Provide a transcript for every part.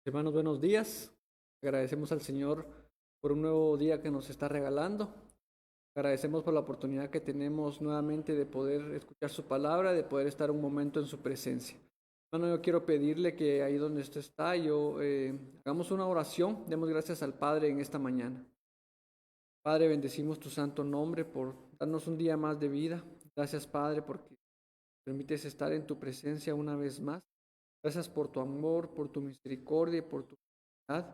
Hermanos, buenos días. Agradecemos al Señor por un nuevo día que nos está regalando. Agradecemos por la oportunidad que tenemos nuevamente de poder escuchar su palabra, de poder estar un momento en su presencia. Hermano, yo quiero pedirle que ahí donde usted está, hagamos una oración, demos gracias al Padre en esta mañana. Padre, bendecimos tu santo nombre por darnos un día más de vida. Gracias, Padre, porque permites estar en tu presencia una vez más. Gracias por tu amor, por tu misericordia y por tu bondad.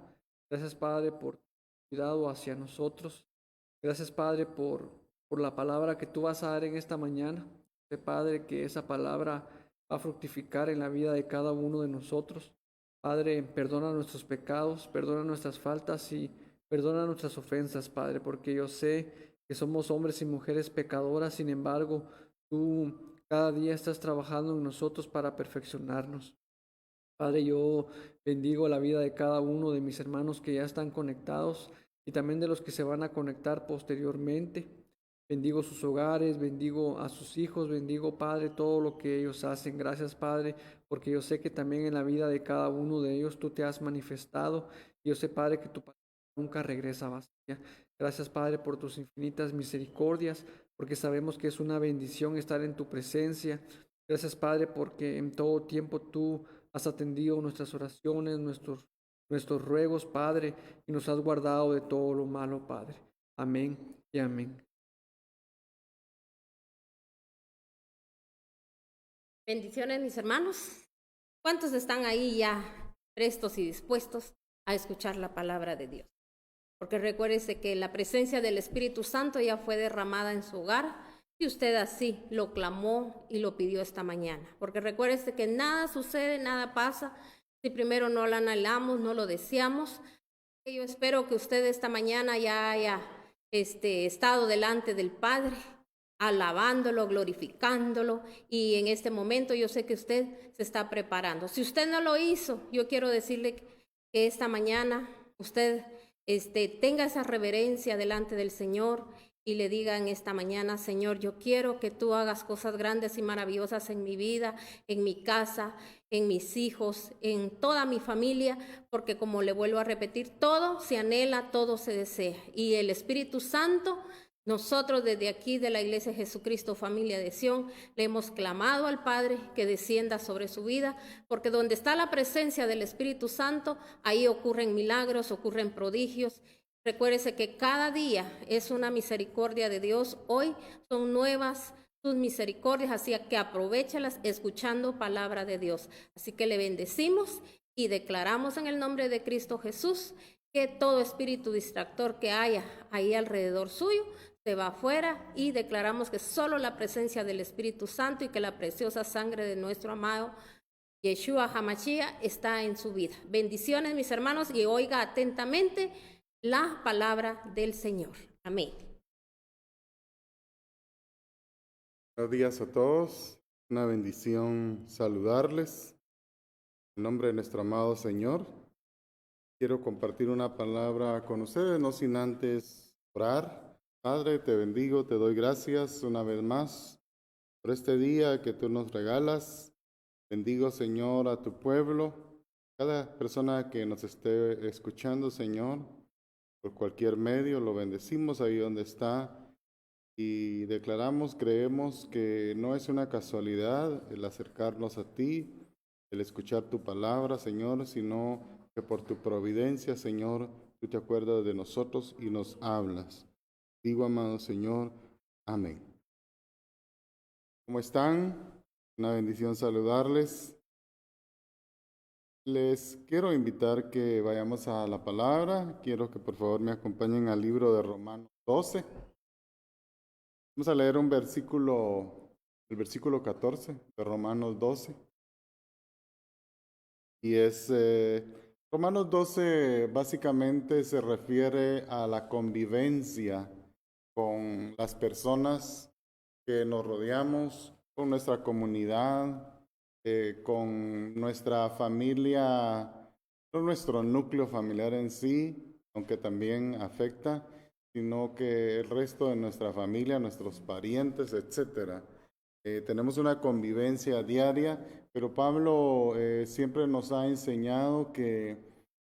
Gracias, Padre, por tu cuidado hacia nosotros. Gracias, Padre, por la palabra que tú vas a dar en esta mañana. Sé, Padre, que esa palabra va a fructificar en la vida de cada uno de nosotros. Padre, perdona nuestros pecados, perdona nuestras faltas y perdona nuestras ofensas, Padre, porque yo sé que somos hombres y mujeres pecadoras. Sin embargo, tú cada día estás trabajando en nosotros para perfeccionarnos. Padre, yo bendigo la vida de cada uno de mis hermanos que ya están conectados y también de los que se van a conectar posteriormente. Bendigo sus hogares, bendigo a sus hijos, bendigo, Padre, todo lo que ellos hacen. Gracias, Padre, porque yo sé que también en la vida de cada uno de ellos tú te has manifestado. Y yo sé, Padre, que tu palabra nunca regresa vacía. Gracias, Padre, por tus infinitas misericordias, porque sabemos que es una bendición estar en tu presencia. Gracias, Padre, porque en todo tiempo tú has atendido nuestras oraciones, nuestros ruegos, Padre, y nos has guardado de todo lo malo, Padre. Amén y amén. Bendiciones, mis hermanos. ¿Cuántos están ahí ya prestos y dispuestos a escuchar la palabra de Dios? Porque recuérdese que la presencia del Espíritu Santo ya fue derramada en su hogar y usted así lo clamó y lo pidió esta mañana. Porque recuérdese que nada sucede, nada pasa si primero no lo anhelamos, no lo deseamos. Yo espero que usted esta mañana ya haya estado delante del Padre, alabándolo, glorificándolo, y en este momento yo sé que usted se está preparando. Si usted no lo hizo, yo quiero decirle que esta mañana usted tenga esa reverencia delante del Señor y le diga en esta mañana: Señor, yo quiero que tú hagas cosas grandes y maravillosas en mi vida, en mi casa, en mis hijos, en toda mi familia, porque como le vuelvo a repetir, todo se anhela, todo se desea. Y el Espíritu Santo, nosotros desde aquí de la Iglesia Jesucristo Familia de Sion, le hemos clamado al Padre que descienda sobre su vida, porque donde está la presencia del Espíritu Santo, ahí ocurren milagros, ocurren prodigios. Recuérdese que cada día es una misericordia de Dios. Hoy son nuevas sus misericordias, así que aprovéchalas escuchando palabra de Dios. Así que le bendecimos y declaramos en el nombre de Cristo Jesús que todo espíritu distractor que haya ahí alrededor suyo se va afuera, y declaramos que solo la presencia del Espíritu Santo y que la preciosa sangre de nuestro amado Yeshua Hamashia está en su vida. Bendiciones, mis hermanos, y oiga atentamente la palabra del Señor. Amén. Buenos días a todos, una bendición saludarles. En nombre de nuestro amado Señor, quiero compartir una palabra con ustedes, no sin antes orar. Padre, te bendigo, te doy gracias una vez más por este día que tú nos regalas. Bendigo, Señor, a tu pueblo, cada persona que nos esté escuchando, Señor, por cualquier medio, lo bendecimos ahí donde está. Y declaramos, creemos que no es una casualidad el acercarnos a ti, el escuchar tu palabra, Señor, sino que por tu providencia, Señor, tú te acuerdas de nosotros y nos hablas. Digo, amado Señor, amén. ¿Cómo están? Una bendición saludarles. Les quiero invitar que vayamos a la palabra. Quiero que por favor me acompañen al libro de Romanos 12. Vamos a leer el versículo 14 de Romanos 12. Y Romanos 12 básicamente se refiere a la convivencia con las personas que nos rodeamos, con nuestra comunidad, con nuestra familia, no nuestro núcleo familiar en sí, aunque también afecta, sino que el resto de nuestra familia, nuestros parientes, etcétera. Tenemos una convivencia diaria, pero Pablo siempre nos ha enseñado que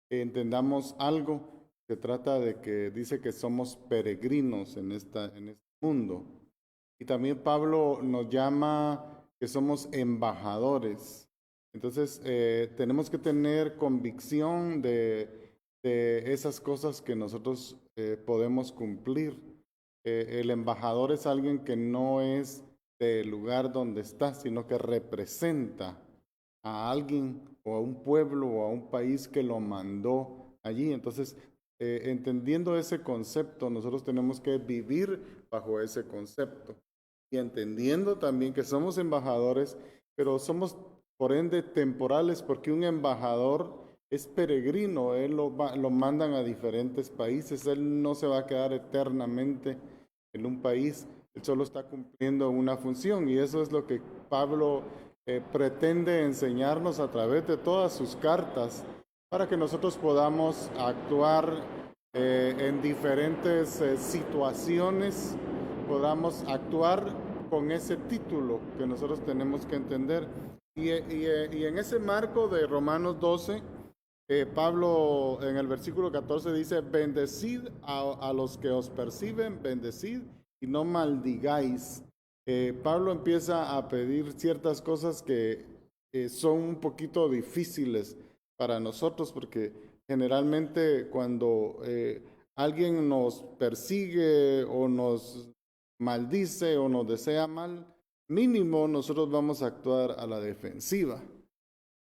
entendamos algo. Se trata de que dice que somos peregrinos en este mundo. Y también Pablo nos llama que somos embajadores. Entonces, tenemos que tener convicción de esas cosas que nosotros podemos cumplir. El embajador es alguien que no es del lugar donde está, sino que representa a alguien o a un pueblo o a un país que lo mandó allí. Entonces, entendiendo ese concepto, nosotros tenemos que vivir bajo ese concepto y entendiendo también que somos embajadores, pero somos por ende temporales, porque un embajador es peregrino, lo mandan a diferentes países, él no se va a quedar eternamente en un país, él solo está cumpliendo una función, y eso es lo que Pablo pretende enseñarnos a través de todas sus cartas, para que nosotros podamos actuar en diferentes situaciones, podamos actuar con ese título que nosotros tenemos que entender. Y en ese marco de Romanos 12, Pablo en el versículo 14 dice, bendecid a los que os perciben, bendecid y no maldigáis. Pablo empieza a pedir ciertas cosas que son un poquito difíciles para nosotros, porque generalmente cuando alguien nos persigue o nos maldice o nos desea mal, mínimo nosotros vamos a actuar a la defensiva.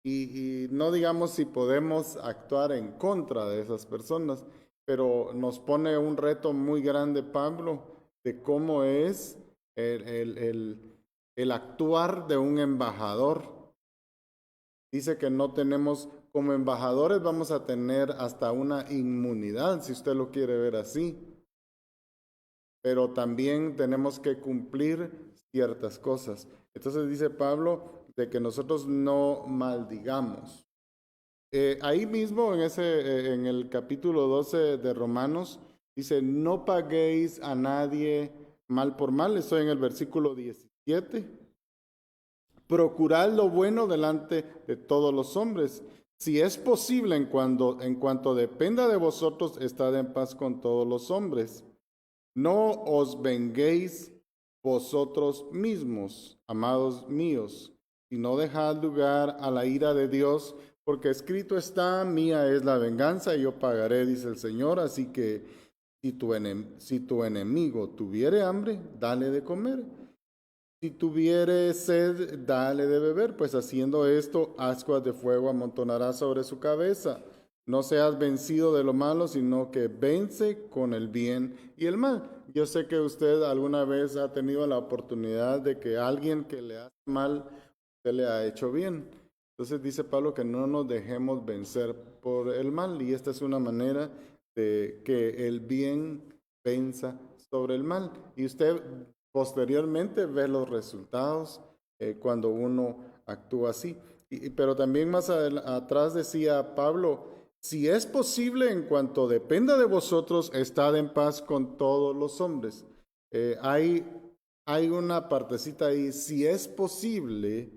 Y no digamos si podemos actuar en contra de esas personas, pero nos pone un reto muy grande Pablo de cómo es el actuar de un embajador. Dice que no tenemos, como embajadores vamos a tener hasta una inmunidad, si usted lo quiere ver así. Pero también tenemos que cumplir ciertas cosas. Entonces dice Pablo de que nosotros no maldigamos. Ahí mismo en el capítulo 12 de Romanos dice, no paguéis a nadie mal por mal. Estoy en el versículo 17. Procurad lo bueno delante de todos los hombres. Si es posible, en cuanto dependa de vosotros, estad en paz con todos los hombres. No os venguéis vosotros mismos, amados míos, y no dejad lugar a la ira de Dios, porque escrito está, mía es la venganza, y yo pagaré, dice el Señor. Así que si tu enemigo tuviere hambre, dale de comer. Si tuviere sed, dale de beber, pues haciendo esto, ascuas de fuego amontonará sobre su cabeza. No seas vencido de lo malo, sino que vence con el bien y el mal. Yo sé que usted alguna vez ha tenido la oportunidad de que alguien que le hace mal, usted le ha hecho bien. Entonces dice Pablo que no nos dejemos vencer por el mal, y esta es una manera de que el bien venza sobre el mal. Y usted posteriormente ve los resultados cuando uno actúa así. Pero también más atrás decía Pablo, si es posible, en cuanto dependa de vosotros, estad en paz con todos los hombres. Hay una partecita ahí, si es posible,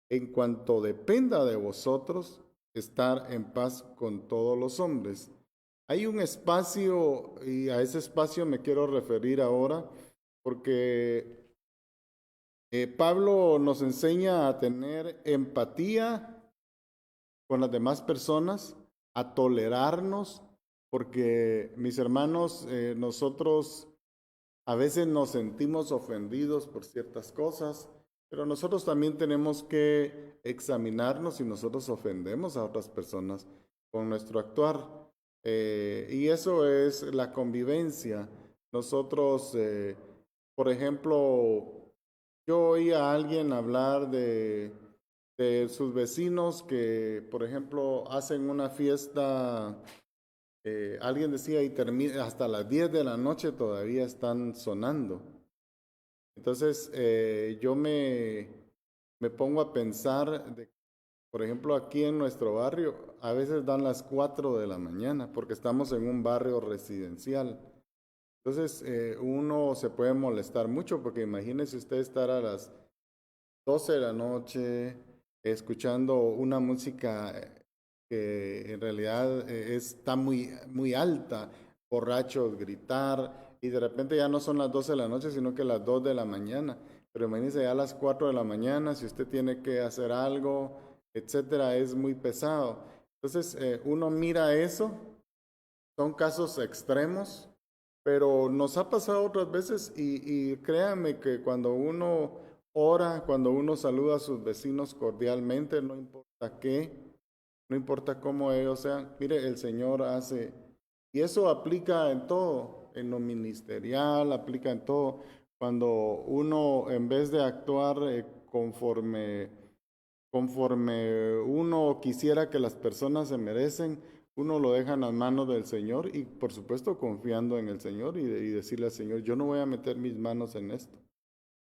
en cuanto dependa de vosotros, estar en paz con todos los hombres. Hay un espacio, y a ese espacio me quiero referir ahora, porque Pablo nos enseña a tener empatía con las demás personas, a tolerarnos, porque mis hermanos, nosotros a veces nos sentimos ofendidos por ciertas cosas, pero nosotros también tenemos que examinarnos si nosotros ofendemos a otras personas con nuestro actuar. Y eso es la convivencia. Nosotros, por ejemplo, yo oí a alguien hablar de sus vecinos que, por ejemplo, hacen una fiesta, alguien decía, y termina hasta las 10 de la noche todavía están sonando. Entonces, yo me pongo a pensar, por ejemplo, aquí en nuestro barrio, a veces dan las 4 de la mañana, porque estamos en un barrio residencial. Entonces, uno se puede molestar mucho, porque imagínese usted estar a las 12 de la noche escuchando una música que en realidad está muy alta, borrachos, gritar, y de repente ya no son las 12 de la noche, sino que las 2 de la mañana. Pero imagínense ya a las 4 de la mañana, si usted tiene que hacer algo, etcétera, es muy pesado. Entonces, uno mira eso, son casos extremos, pero nos ha pasado otras veces y créanme que cuando uno ora, cuando uno saluda a sus vecinos cordialmente, no importa qué, no importa cómo ellos sean, mire, el Señor hace, y eso aplica en todo, en lo ministerial, aplica en todo. Cuando uno, en vez de actuar conforme uno quisiera que las personas se merecen, uno lo deja en las manos del Señor y por supuesto confiando en el Señor y decirle al Señor, yo no voy a meter mis manos en esto.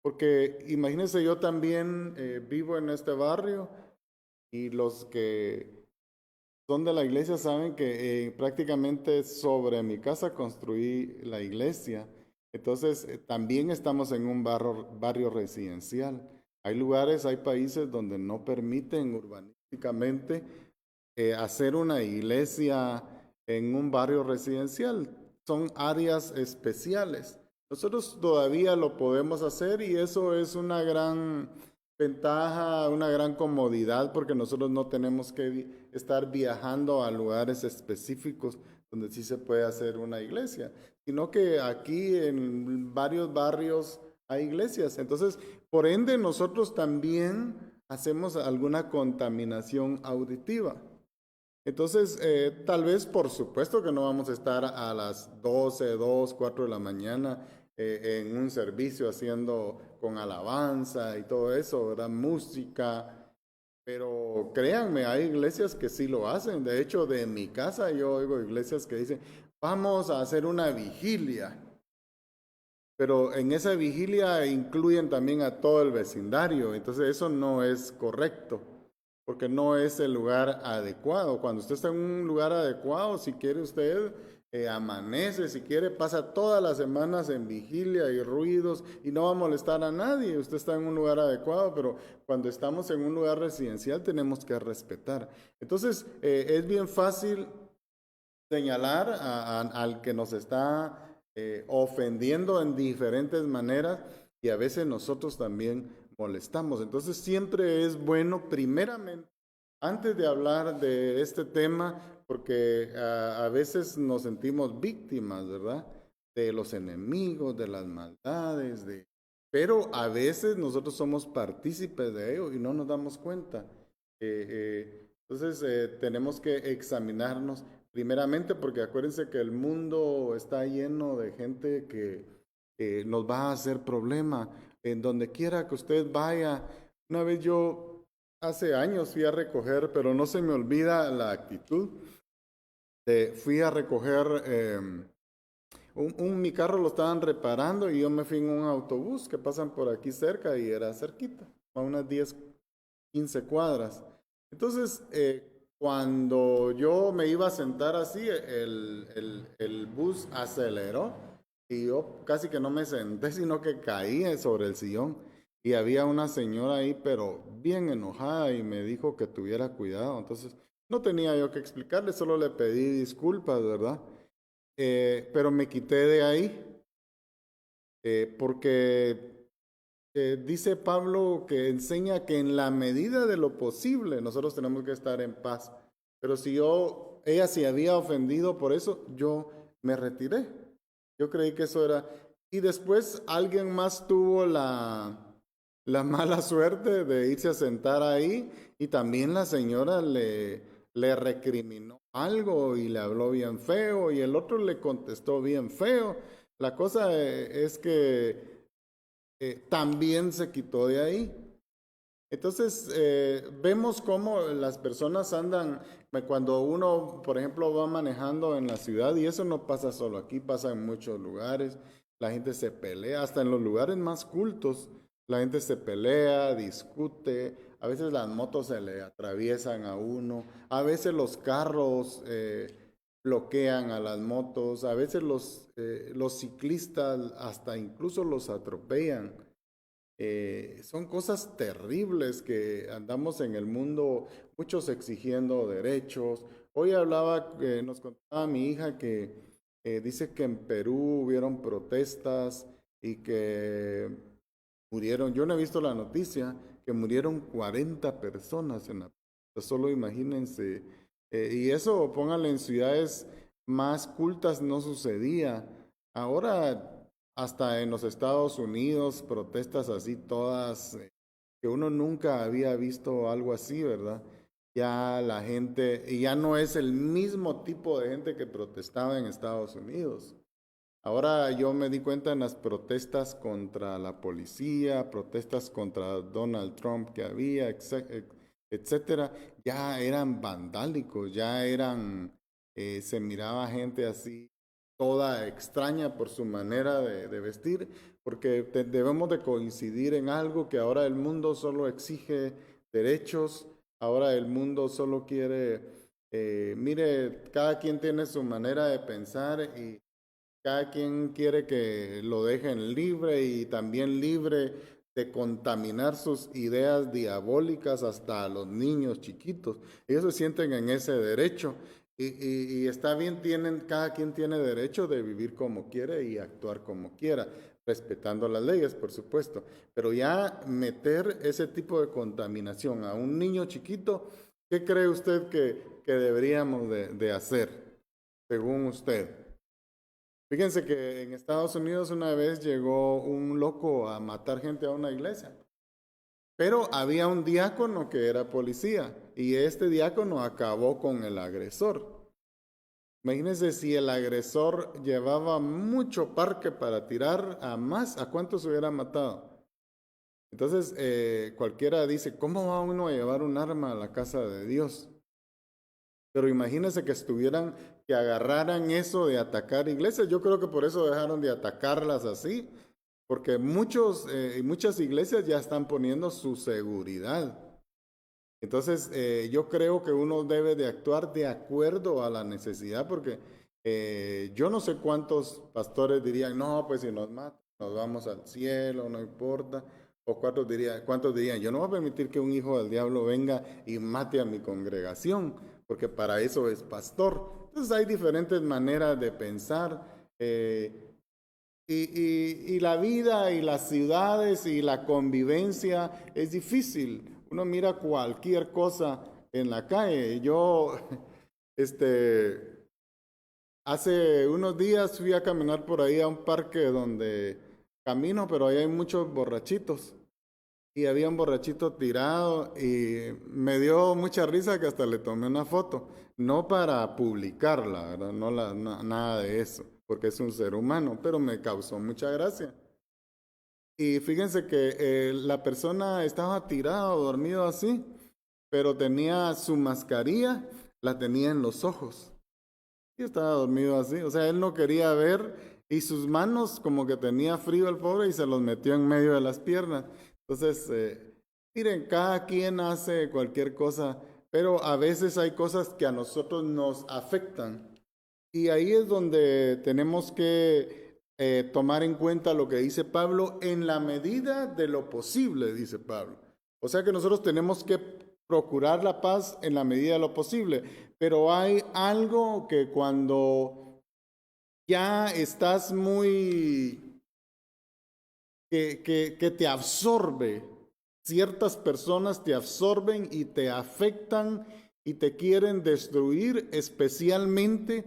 Porque imagínense, yo también vivo en este barrio y los que son de la iglesia saben que prácticamente sobre mi casa construí la iglesia. Entonces, también estamos en un barrio residencial. Hay lugares, hay países donde no permiten urbanísticamente hacer una iglesia en un barrio residencial. Son áreas especiales. Nosotros todavía lo podemos hacer y eso es una gran ventaja, una gran comodidad porque nosotros no tenemos que estar viajando a lugares específicos donde sí se puede hacer una iglesia, sino que aquí en varios barrios hay iglesias. Entonces, por ende, nosotros también hacemos alguna contaminación auditiva. Entonces, tal vez, por supuesto que no vamos a estar a las 12, 2, 4 de la mañana en un servicio haciendo con alabanza y todo eso, ¿verdad? Música. Pero créanme, hay iglesias que sí lo hacen. De hecho, de mi casa yo oigo iglesias que dicen, vamos a hacer una vigilia. Pero en esa vigilia incluyen también a todo el vecindario. Entonces, eso no es correcto porque no es el lugar adecuado. Cuando usted está en un lugar adecuado, si quiere usted, amanece, si quiere, pasa todas las semanas en vigilia y ruidos y no va a molestar a nadie. Usted está en un lugar adecuado, pero cuando estamos en un lugar residencial tenemos que respetar. Entonces, es bien fácil señalar al que nos está ofendiendo en diferentes maneras y a veces nosotros también molestamos. Entonces siempre es bueno, primeramente, antes de hablar de este tema, porque a veces nos sentimos víctimas, ¿verdad? De los enemigos, de las maldades, pero a veces nosotros somos partícipes de ello y no nos damos cuenta. Entonces tenemos que examinarnos primeramente porque acuérdense que el mundo está lleno de gente que nos va a hacer problema en donde quiera que usted vaya. Una vez yo hace años fui a recoger, pero no se me olvida la actitud. Fui a recoger, mi carro lo estaban reparando y yo me fui en un autobús que pasan por aquí cerca y era cerquita, a unas 10, 15 cuadras. Entonces, cuando yo me iba a sentar así, el bus aceleró y yo casi que no me senté, sino que caí sobre el sillón. Y había una señora ahí, pero bien enojada y me dijo que tuviera cuidado. Entonces, no tenía yo que explicarle, solo le pedí disculpas, ¿verdad? Pero me quité de ahí porque dice Pablo que enseña que en la medida de lo posible nosotros tenemos que estar en paz. Pero si ella se había ofendido por eso, yo me retiré. Yo creí que eso era. Y después alguien más tuvo la mala suerte de irse a sentar ahí y también la señora le recriminó algo y le habló bien feo y el otro le contestó bien feo. La cosa es que también se quitó de ahí. Entonces, vemos cómo las personas andan, cuando uno, por ejemplo, va manejando en la ciudad, y eso no pasa solo aquí, pasa en muchos lugares, la gente se pelea, hasta en los lugares más cultos, la gente se pelea, discute, a veces las motos se le atraviesan a uno, a veces los carros bloquean a las motos, a veces los ciclistas hasta incluso los atropellan. son cosas terribles que andamos en el mundo, muchos exigiendo derechos. Hoy hablaba, nos contaba mi hija que dice que en Perú hubieron protestas y que murieron, yo no he visto la noticia, que murieron 40 personas en la protesta, solo imagínense. Y eso, pónganle en ciudades más cultas, no sucedía. Ahora, hasta en los Estados Unidos, protestas así todas, que uno nunca había visto algo así, ¿verdad? Ya la gente, y ya no es el mismo tipo de gente que protestaba en Estados Unidos. Ahora yo me di cuenta en las protestas contra la policía, protestas contra Donald Trump que había, etcétera, ya eran vandálicos, ya eran, se miraba gente así, toda extraña por su manera de vestir, porque debemos de coincidir en algo que ahora el mundo solo exige derechos, ahora el mundo solo quiere, mire, cada quien tiene su manera de pensar y cada quien quiere que lo dejen libre y también libre de contaminar sus ideas diabólicas hasta a los niños chiquitos. Ellos se sienten en ese derecho y está bien, cada quien tiene derecho de vivir como quiere y actuar como quiera, respetando las leyes, por supuesto. Pero ya meter ese tipo de contaminación a un niño chiquito, ¿qué cree usted que deberíamos de hacer, según usted? Fíjense que en Estados Unidos una vez llegó un loco a matar gente a una iglesia, pero había un diácono que era policía y este diácono acabó con el agresor. Imagínense si el agresor llevaba mucho parque para tirar a más, ¿a cuántos hubiera matado? Entonces cualquiera dice, ¿cómo va uno a llevar un arma a la casa de Dios? Pero imagínense que agarraran eso de atacar iglesias. Yo creo que por eso dejaron de atacarlas así, porque muchas iglesias ya están poniendo su seguridad. Entonces, yo creo que uno debe de actuar de acuerdo a la necesidad, porque yo no sé cuántos pastores dirían, no, pues si nos matan, nos vamos al cielo, no importa. O cuántos dirían, yo no voy a permitir que un hijo del diablo venga y mate a mi congregación, porque para eso es pastor. Entonces hay diferentes maneras de pensar. Y la vida y las ciudades y la convivencia es difícil. Uno mira cualquier cosa en la calle. Yo, hace unos días fui a caminar por ahí a un parque donde camino, pero ahí hay muchos borrachitos. Y había un borrachito tirado y me dio mucha risa que hasta le tomé una foto. No para publicarla, ¿verdad? Nada de eso, porque es un ser humano, pero me causó mucha gracia. Y fíjense que la persona estaba tirado, dormido así, pero tenía su mascarilla, la tenía en los ojos. Y estaba dormido así, o sea, él no quería ver y sus manos como que tenía frío el pobre y se los metió en medio de las piernas. Entonces, miren, cada quien hace cualquier cosa, pero a veces hay cosas que a nosotros nos afectan. Y ahí es donde tenemos que tomar en cuenta lo que dice Pablo, en la medida de lo posible, dice Pablo. O sea que nosotros tenemos que procurar la paz en la medida de lo posible, pero hay algo que cuando ya estás que te absorbe, ciertas personas te absorben y te afectan y te quieren destruir, especialmente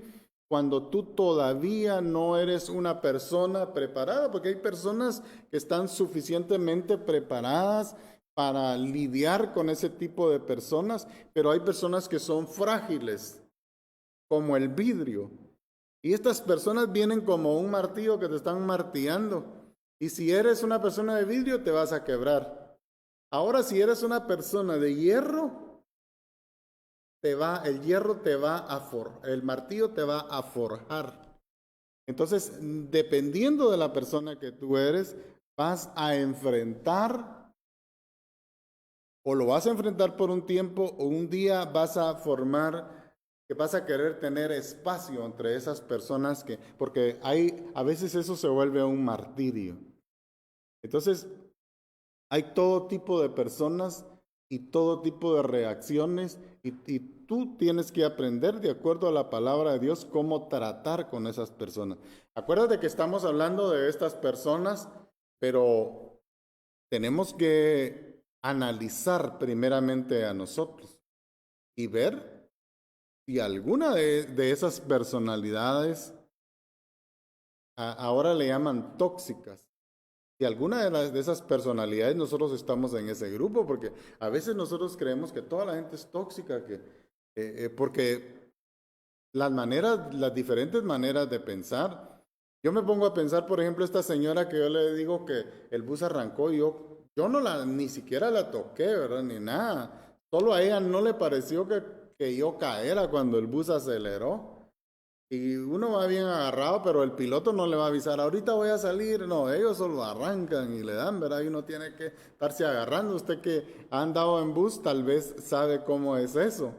cuando tú todavía no eres una persona preparada, porque hay personas que están suficientemente preparadas para lidiar con ese tipo de personas, pero hay personas que son frágiles, como el vidrio. Y estas personas vienen como un martillo que te están martillando. Y si eres una persona de vidrio, te vas a quebrar. Ahora, si eres una persona de hierro, el martillo te va a forjar. Entonces, dependiendo de la persona que tú eres, vas a enfrentar, o lo vas a enfrentar por un tiempo, o un día vas a formar, que vas a querer tener espacio entre esas personas porque a veces eso se vuelve un martirio. Entonces, Hay todo tipo de personas y todo tipo de reacciones y tú tienes que aprender de acuerdo a la palabra de Dios cómo tratar con esas personas. Acuérdate que estamos hablando de estas personas, pero tenemos que analizar primeramente a nosotros y ver si alguna de esas personalidades, ahora le llaman tóxicas, si alguna de esas personalidades nosotros estamos en ese grupo, porque a veces nosotros creemos que toda la gente es tóxica, porque las diferentes maneras de pensar. Yo me pongo a pensar, por ejemplo, esta señora que yo le digo que el bus arrancó y yo no ni siquiera la toqué, ¿verdad? Ni nada. Solo a ella no le pareció que yo caera cuando el bus aceleró. Y uno va bien agarrado, pero el piloto no le va a avisar, ahorita voy a salir. No, ellos solo arrancan y le dan, ¿verdad? Y uno tiene que estarse agarrando. Usted que ha andado en bus tal vez sabe cómo es eso.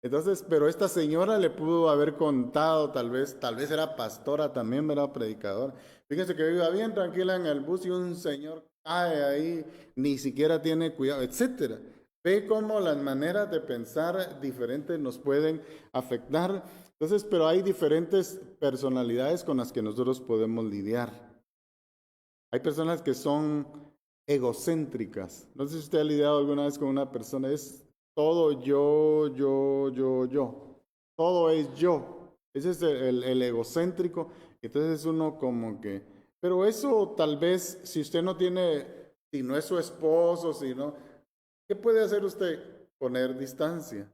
Entonces, pero esta señora le pudo haber contado, tal vez era pastora también, ¿verdad? Predicadora. Fíjense que iba bien tranquila en el bus y un señor cae ahí, ni siquiera tiene cuidado, etcétera. Ve cómo las maneras de pensar diferentes nos pueden afectar. Entonces, pero hay diferentes personalidades con las que nosotros podemos lidiar. Hay personas que son egocéntricas. No sé si usted ha lidiado alguna vez con una persona, es todo yo. Todo es yo. Ese es el egocéntrico. Entonces uno como que... Pero eso tal vez, si usted no tiene, si no es su esposo, si no... ¿Qué puede hacer usted? Poner distancia.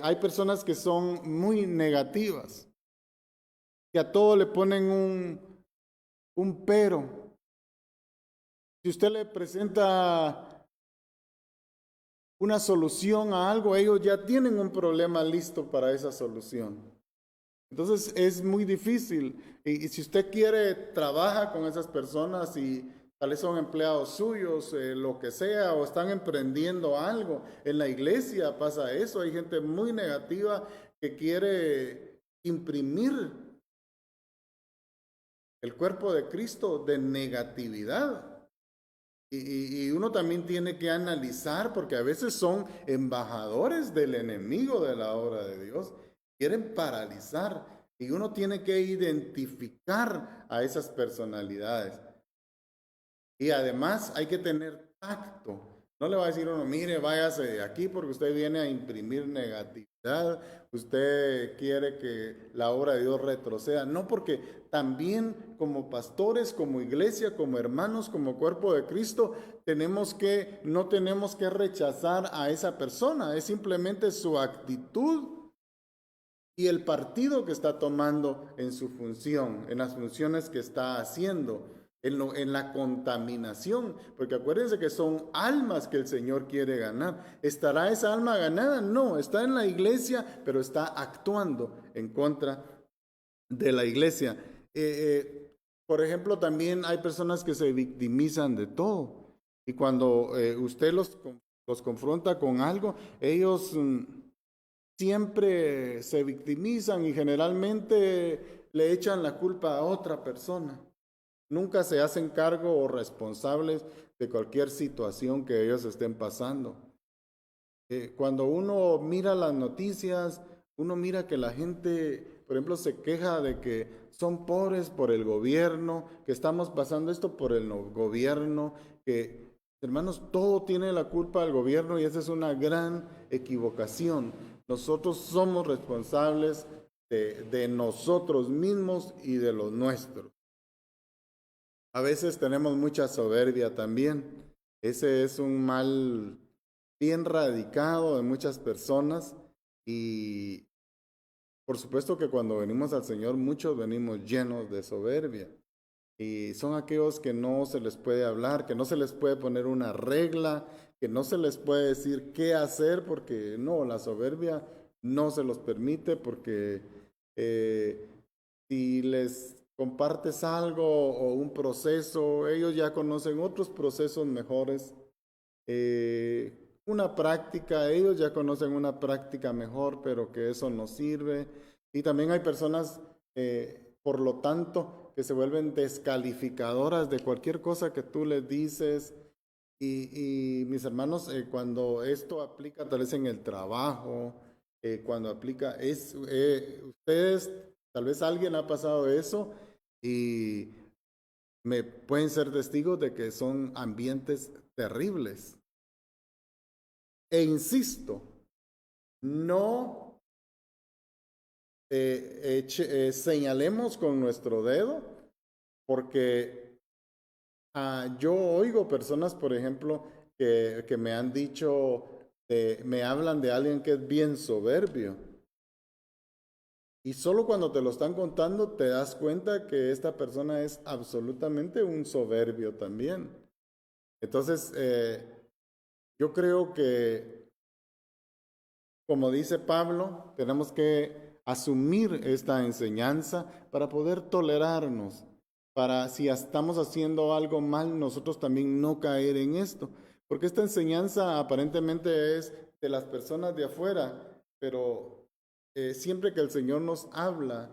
Hay personas que son muy negativas, que a todo le ponen un pero. Si usted le presenta una solución a algo, ellos ya tienen un problema listo para esa solución. Entonces es muy difícil. Y si usted quiere, trabaja con esas personas y tal vez son empleados suyos, lo que sea, o están emprendiendo algo. En la iglesia pasa eso. Hay gente muy negativa que quiere imprimir el cuerpo de Cristo de negatividad. Y uno también tiene que analizar, porque a veces son embajadores del enemigo de la obra de Dios. Quieren paralizar y uno tiene que identificar a esas personalidades. Y además hay que tener tacto. No le va a decir uno, mire, váyase de aquí porque usted viene a imprimir negatividad, usted quiere que la obra de Dios retroceda. No, porque también como pastores, como iglesia, como hermanos, como cuerpo de Cristo, no tenemos que rechazar a esa persona. Es simplemente su actitud y el partido que está tomando en su función, en las funciones que está haciendo. En la contaminación, porque acuérdense que son almas que el Señor quiere ganar. ¿Estará esa alma ganada? No, está en la iglesia, pero está actuando en contra de la iglesia. Por ejemplo, también hay personas que se victimizan de todo. Y cuando usted los confronta con algo, ellos siempre se victimizan y generalmente le echan la culpa a otra persona. Nunca se hacen cargo o responsables de cualquier situación que ellos estén pasando. Cuando uno mira las noticias, uno mira que la gente, por ejemplo, se queja de que son pobres por el gobierno, que estamos pasando esto por el gobierno, que, hermanos, todo tiene la culpa del gobierno y esa es una gran equivocación. Nosotros somos responsables de nosotros mismos y de los nuestros. A veces tenemos mucha soberbia también. Ese es un mal bien radicado de muchas personas y por supuesto que cuando venimos al Señor muchos venimos llenos de soberbia y son aquellos que no se les puede hablar, que no se les puede poner una regla, que no se les puede decir qué hacer porque no, la soberbia no se los permite porque si les compartes algo o un proceso, ellos ya conocen otros procesos mejores. Una práctica, ellos ya conocen una práctica mejor, pero que eso no sirve. Y también hay personas, por lo tanto, que se vuelven descalificadoras de cualquier cosa que tú les dices. Y mis hermanos, cuando esto aplica tal vez en el trabajo, cuando aplica, ustedes, tal vez alguien ha pasado eso y me pueden ser testigos de que son ambientes terribles. E insisto, no señalemos con nuestro dedo, porque yo oigo personas, por ejemplo, que me han dicho, me hablan de alguien que es bien soberbio. Y solo cuando te lo están contando te das cuenta que esta persona es absolutamente un soberbio también. Entonces, yo creo que, como dice Pablo, tenemos que asumir esta enseñanza para poder tolerarnos, para si estamos haciendo algo mal, nosotros también no caer en esto. Porque esta enseñanza aparentemente es de las personas de afuera, pero siempre que el Señor nos habla,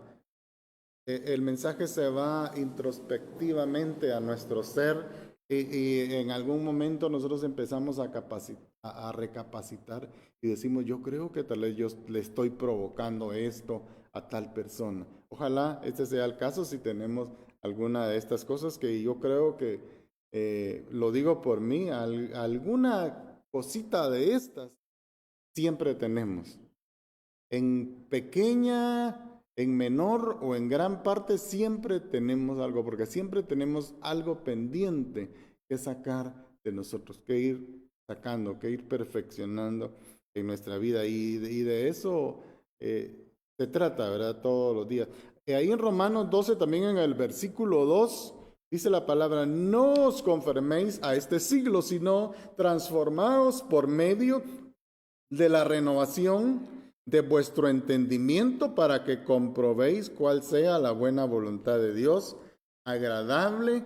el mensaje se va introspectivamente a nuestro ser y en algún momento nosotros empezamos a recapacitar y decimos, yo creo que tal vez yo le estoy provocando esto a tal persona. Ojalá este sea el caso si tenemos alguna de estas cosas que yo creo que, lo digo por mí, alguna cosita de estas siempre tenemos. En pequeña, en menor o en gran parte siempre tenemos algo, porque siempre tenemos algo pendiente que sacar de nosotros, que ir sacando, que ir perfeccionando en nuestra vida. Y de eso se trata, ¿verdad? Todos los días. Ahí en Romanos 12, también en el versículo 2, dice la palabra, no os conforméis a este siglo, sino transformaos por medio de la renovación de vuestro entendimiento para que comprobéis cuál sea la buena voluntad de Dios, agradable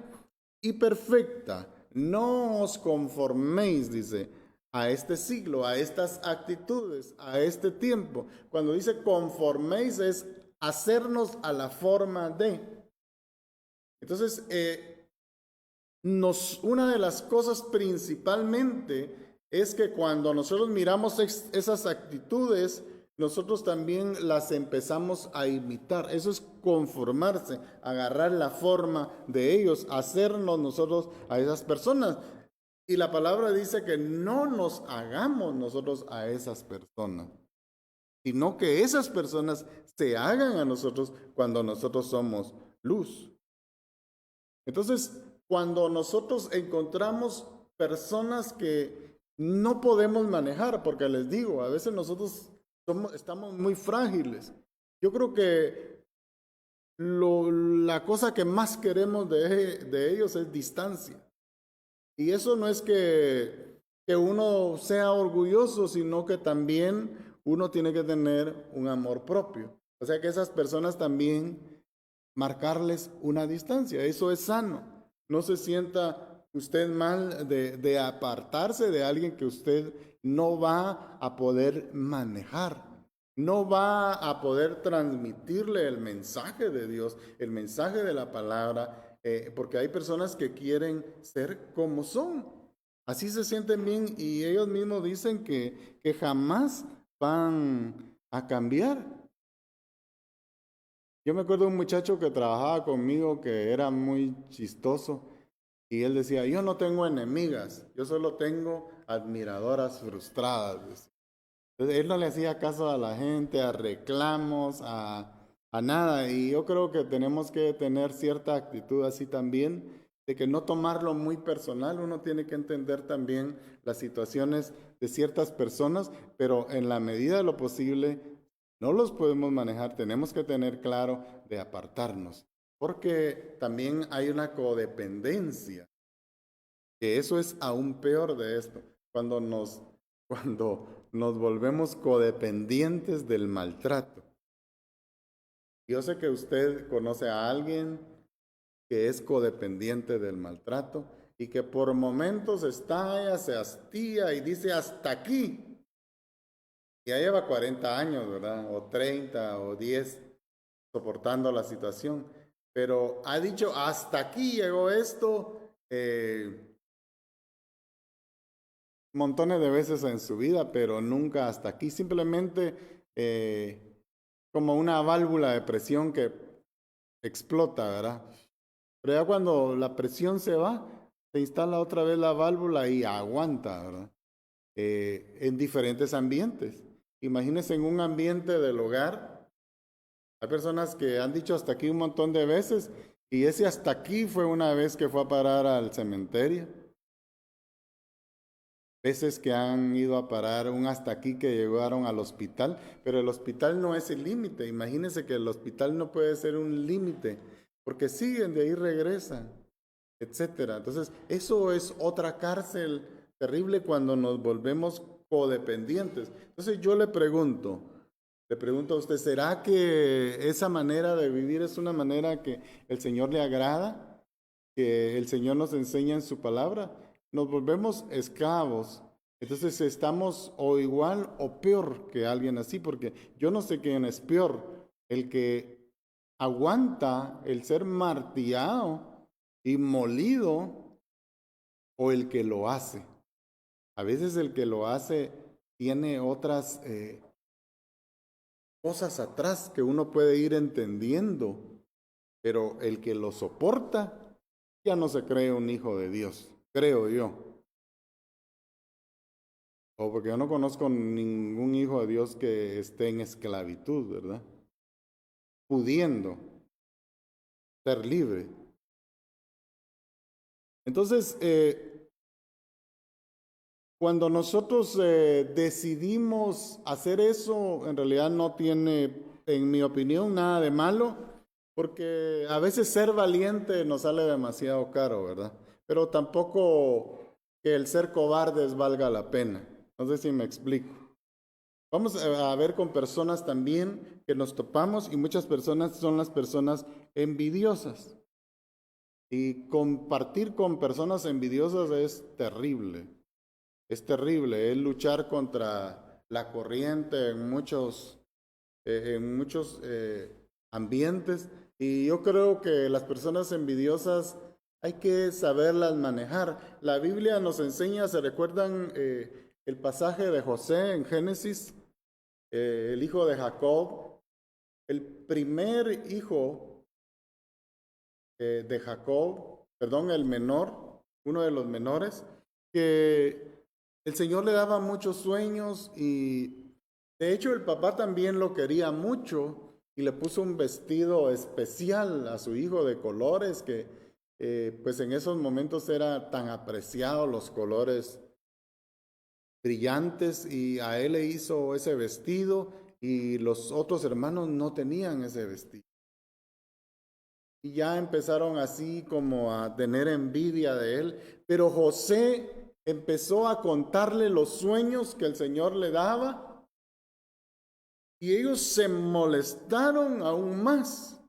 y perfecta. No os conforméis, dice, a este siglo, a estas actitudes, a este tiempo. Cuando dice conforméis es hacernos a la forma de. Entonces, una de las cosas principalmente es que cuando nosotros miramos esas actitudes, nosotros también las empezamos a imitar. Eso es conformarse, agarrar la forma de ellos, hacernos nosotros a esas personas. Y la palabra dice que no nos hagamos nosotros a esas personas, sino que esas personas se hagan a nosotros cuando nosotros somos luz. Entonces, cuando nosotros encontramos personas que no podemos manejar, porque les digo, a veces nosotros estamos muy frágiles. Yo creo que la cosa que más queremos de ellos es distancia. Y eso no es que uno sea orgulloso, sino que también uno tiene que tener un amor propio. O sea que esas personas también marcarles una distancia. Eso es sano. No se sienta usted mal de apartarse de alguien que usted no va a poder manejar. No va a poder transmitirle el mensaje de Dios, el mensaje de la palabra, porque hay personas que quieren ser como son. Así se sienten bien y ellos mismos dicen que jamás van a cambiar. Yo me acuerdo de un muchacho que trabajaba conmigo que era muy chistoso y él decía, yo no tengo enemigas, yo solo tengo admiradoras frustradas. Entonces él no le hacía caso a la gente, a reclamos, a nada. Y yo creo que tenemos que tener cierta actitud así también, de que no tomarlo muy personal. Uno tiene que entender también las situaciones de ciertas personas, pero en la medida de lo posible no los podemos manejar. Tenemos que tener claro de apartarnos, porque también hay una codependencia, que eso es aún peor de esto, cuando nos volvemos codependientes del maltrato. Yo sé que usted conoce a alguien que es codependiente del maltrato y que por momentos estalla, se hastía y dice hasta aquí. Ya lleva 40 años, ¿verdad? O 30 o 10 soportando la situación. Pero ha dicho, hasta aquí llegó esto, montones de veces en su vida, pero nunca hasta aquí. Simplemente como una válvula de presión que explota, ¿verdad? Pero ya cuando la presión se va, se instala otra vez la válvula y aguanta, ¿verdad? En diferentes ambientes. Imagínense en un ambiente del hogar. Hay personas que han dicho hasta aquí un montón de veces y ese hasta aquí fue una vez que fue a parar al cementerio. Veces que han ido a parar un hasta aquí que llegaron al hospital, pero el hospital no es el límite. Imagínense que el hospital no puede ser un límite, porque siguen, de ahí regresan, etcétera. Entonces, eso es otra cárcel terrible cuando nos volvemos codependientes. Entonces, yo le pregunto a usted, ¿será que esa manera de vivir es una manera que el Señor le agrada? ¿Que el Señor nos enseña en su palabra? Nos volvemos esclavos. Entonces estamos o igual o peor que alguien así, porque yo no sé quién es peor, el que aguanta el ser martillado y molido o el que lo hace. A veces el que lo hace tiene otras cosas atrás que uno puede ir entendiendo, pero el que lo soporta ya no se cree un hijo de Dios, creo yo. O porque yo no conozco ningún hijo de Dios que esté en esclavitud, ¿verdad? Pudiendo ser libre. Entonces, cuando nosotros decidimos hacer eso, en realidad no tiene, en mi opinión, nada de malo, porque a veces ser valiente nos sale demasiado caro, ¿verdad? Pero tampoco que el ser cobardes valga la pena. No sé si me explico. Vamos a ver con personas también que nos topamos y muchas personas son las personas envidiosas. Y compartir con personas envidiosas es terrible. Es terrible, es luchar contra la corriente en muchos ambientes. Y yo creo que las personas envidiosas hay que saberlas manejar. La Biblia nos enseña, ¿se recuerdan el pasaje de José en Génesis? El hijo de Jacob, el primer hijo de Jacob, perdón, el menor, uno de los menores, que el Señor le daba muchos sueños y de hecho el papá también lo quería mucho y le puso un vestido especial a su hijo de colores que pues en esos momentos era tan apreciado los colores brillantes y a él le hizo ese vestido y los otros hermanos no tenían ese vestido. Y ya empezaron así como a tener envidia de él, pero José empezó a contarle los sueños que el Señor le daba y ellos se molestaron aún más.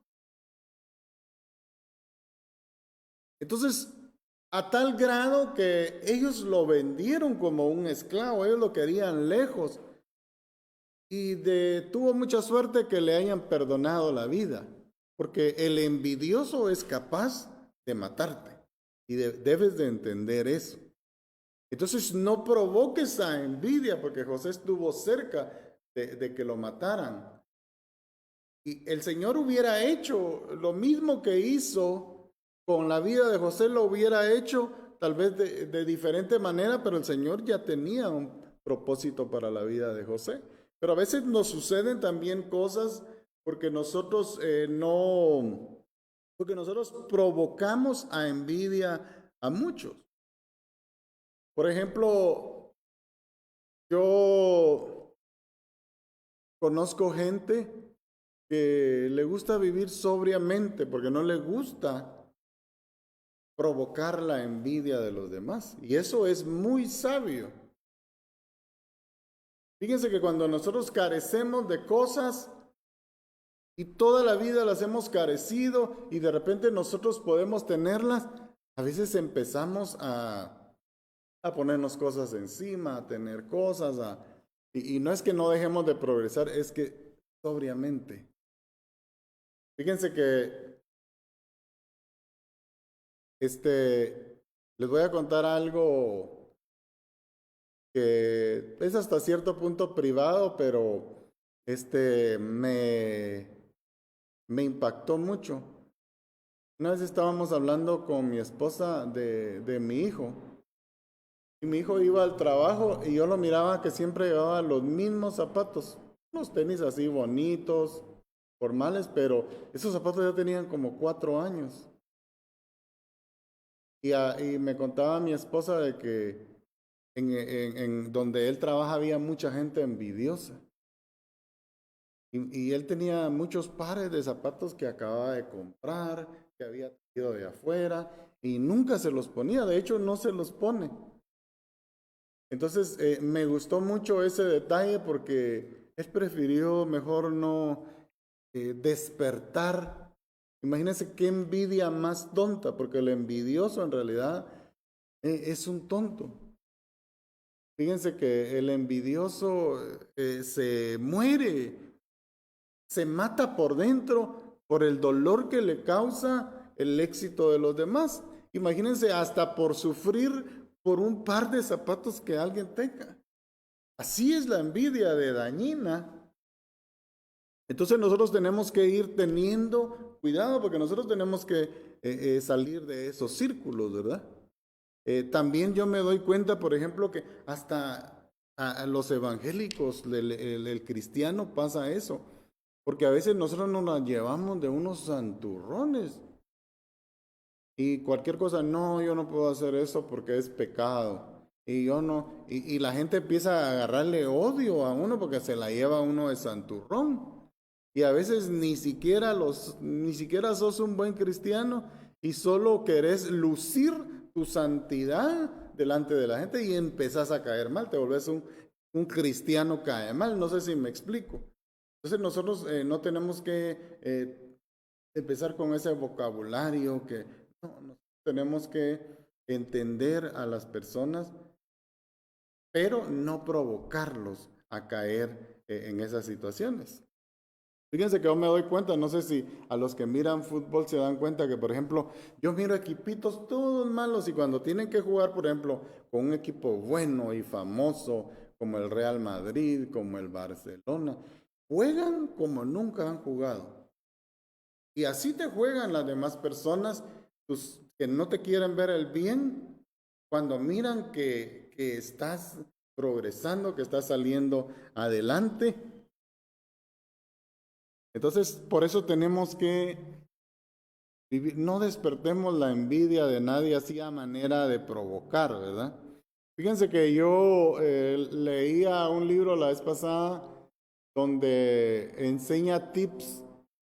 Entonces, a tal grado que ellos lo vendieron como un esclavo, ellos lo querían lejos. Y tuvo mucha suerte que le hayan perdonado la vida, porque el envidioso es capaz de matarte y debes de entender eso. Entonces no provoques esa envidia, porque José estuvo cerca de que lo mataran. Y el Señor hubiera hecho lo mismo que hizo con la vida de José, lo hubiera hecho tal vez de diferente manera, pero el Señor ya tenía un propósito para la vida de José. Pero a veces nos suceden también cosas porque nosotros porque nosotros provocamos a envidia a muchos. Por ejemplo, yo conozco gente que le gusta vivir sobriamente porque no le gusta provocar la envidia de los demás. Y eso es muy sabio. Fíjense que cuando nosotros carecemos de cosas y toda la vida las hemos carecido y de repente nosotros podemos tenerlas, a veces empezamos a ponernos cosas encima, a tener cosas, y no es que no dejemos de progresar, es que sobriamente. Fíjense que les voy a contar algo que es hasta cierto punto privado, pero me impactó mucho. Una vez estábamos hablando con mi esposa de mi hijo, y mi hijo iba al trabajo y yo lo miraba que siempre llevaba los mismos zapatos, unos tenis así bonitos, formales, pero esos zapatos ya tenían como 4 años. Y me contaba mi esposa de que en donde él trabaja había mucha gente envidiosa. Y él tenía muchos pares de zapatos que acababa de comprar, que había traído de afuera, y nunca se los ponía. De hecho, no se los pone. Entonces, me gustó mucho ese detalle porque él prefirió mejor no despertar. Imagínense qué envidia más tonta, porque el envidioso en realidad es un tonto. Fíjense que el envidioso se muere, se mata por dentro por el dolor que le causa el éxito de los demás. Imagínense hasta por sufrir por un par de zapatos que alguien tenga. Así es la envidia de dañina. Entonces nosotros tenemos que ir teniendo cuidado porque nosotros tenemos que salir de esos círculos, ¿verdad? También yo me doy cuenta, por ejemplo, que hasta a los evangélicos, el cristiano pasa eso, porque a veces nosotros nos la llevamos de unos santurrones y cualquier cosa, no, yo no puedo hacer eso porque es pecado. Y yo no, y la gente empieza a agarrarle odio a uno porque se la lleva uno de santurrón. Y a veces ni siquiera sos un buen cristiano y solo querés lucir tu santidad delante de la gente y empezás a caer mal, te volvés un cristiano cae mal, no sé si me explico. Entonces nosotros no tenemos que empezar con ese vocabulario que no, tenemos que entender a las personas, pero no provocarlos a caer en esas situaciones. Fíjense que yo me doy cuenta, no sé si a los que miran fútbol se dan cuenta que, por ejemplo, yo miro equipitos todos malos y cuando tienen que jugar, por ejemplo, con un equipo bueno y famoso como el Real Madrid, como el Barcelona, juegan como nunca han jugado. Y así te juegan las demás personas que no te quieren ver el bien, cuando miran que estás progresando, que estás saliendo adelante. Entonces, por eso tenemos que vivir, no despertemos la envidia de nadie así a manera de provocar, ¿verdad? Fíjense que yo leía un libro la vez pasada donde enseña tips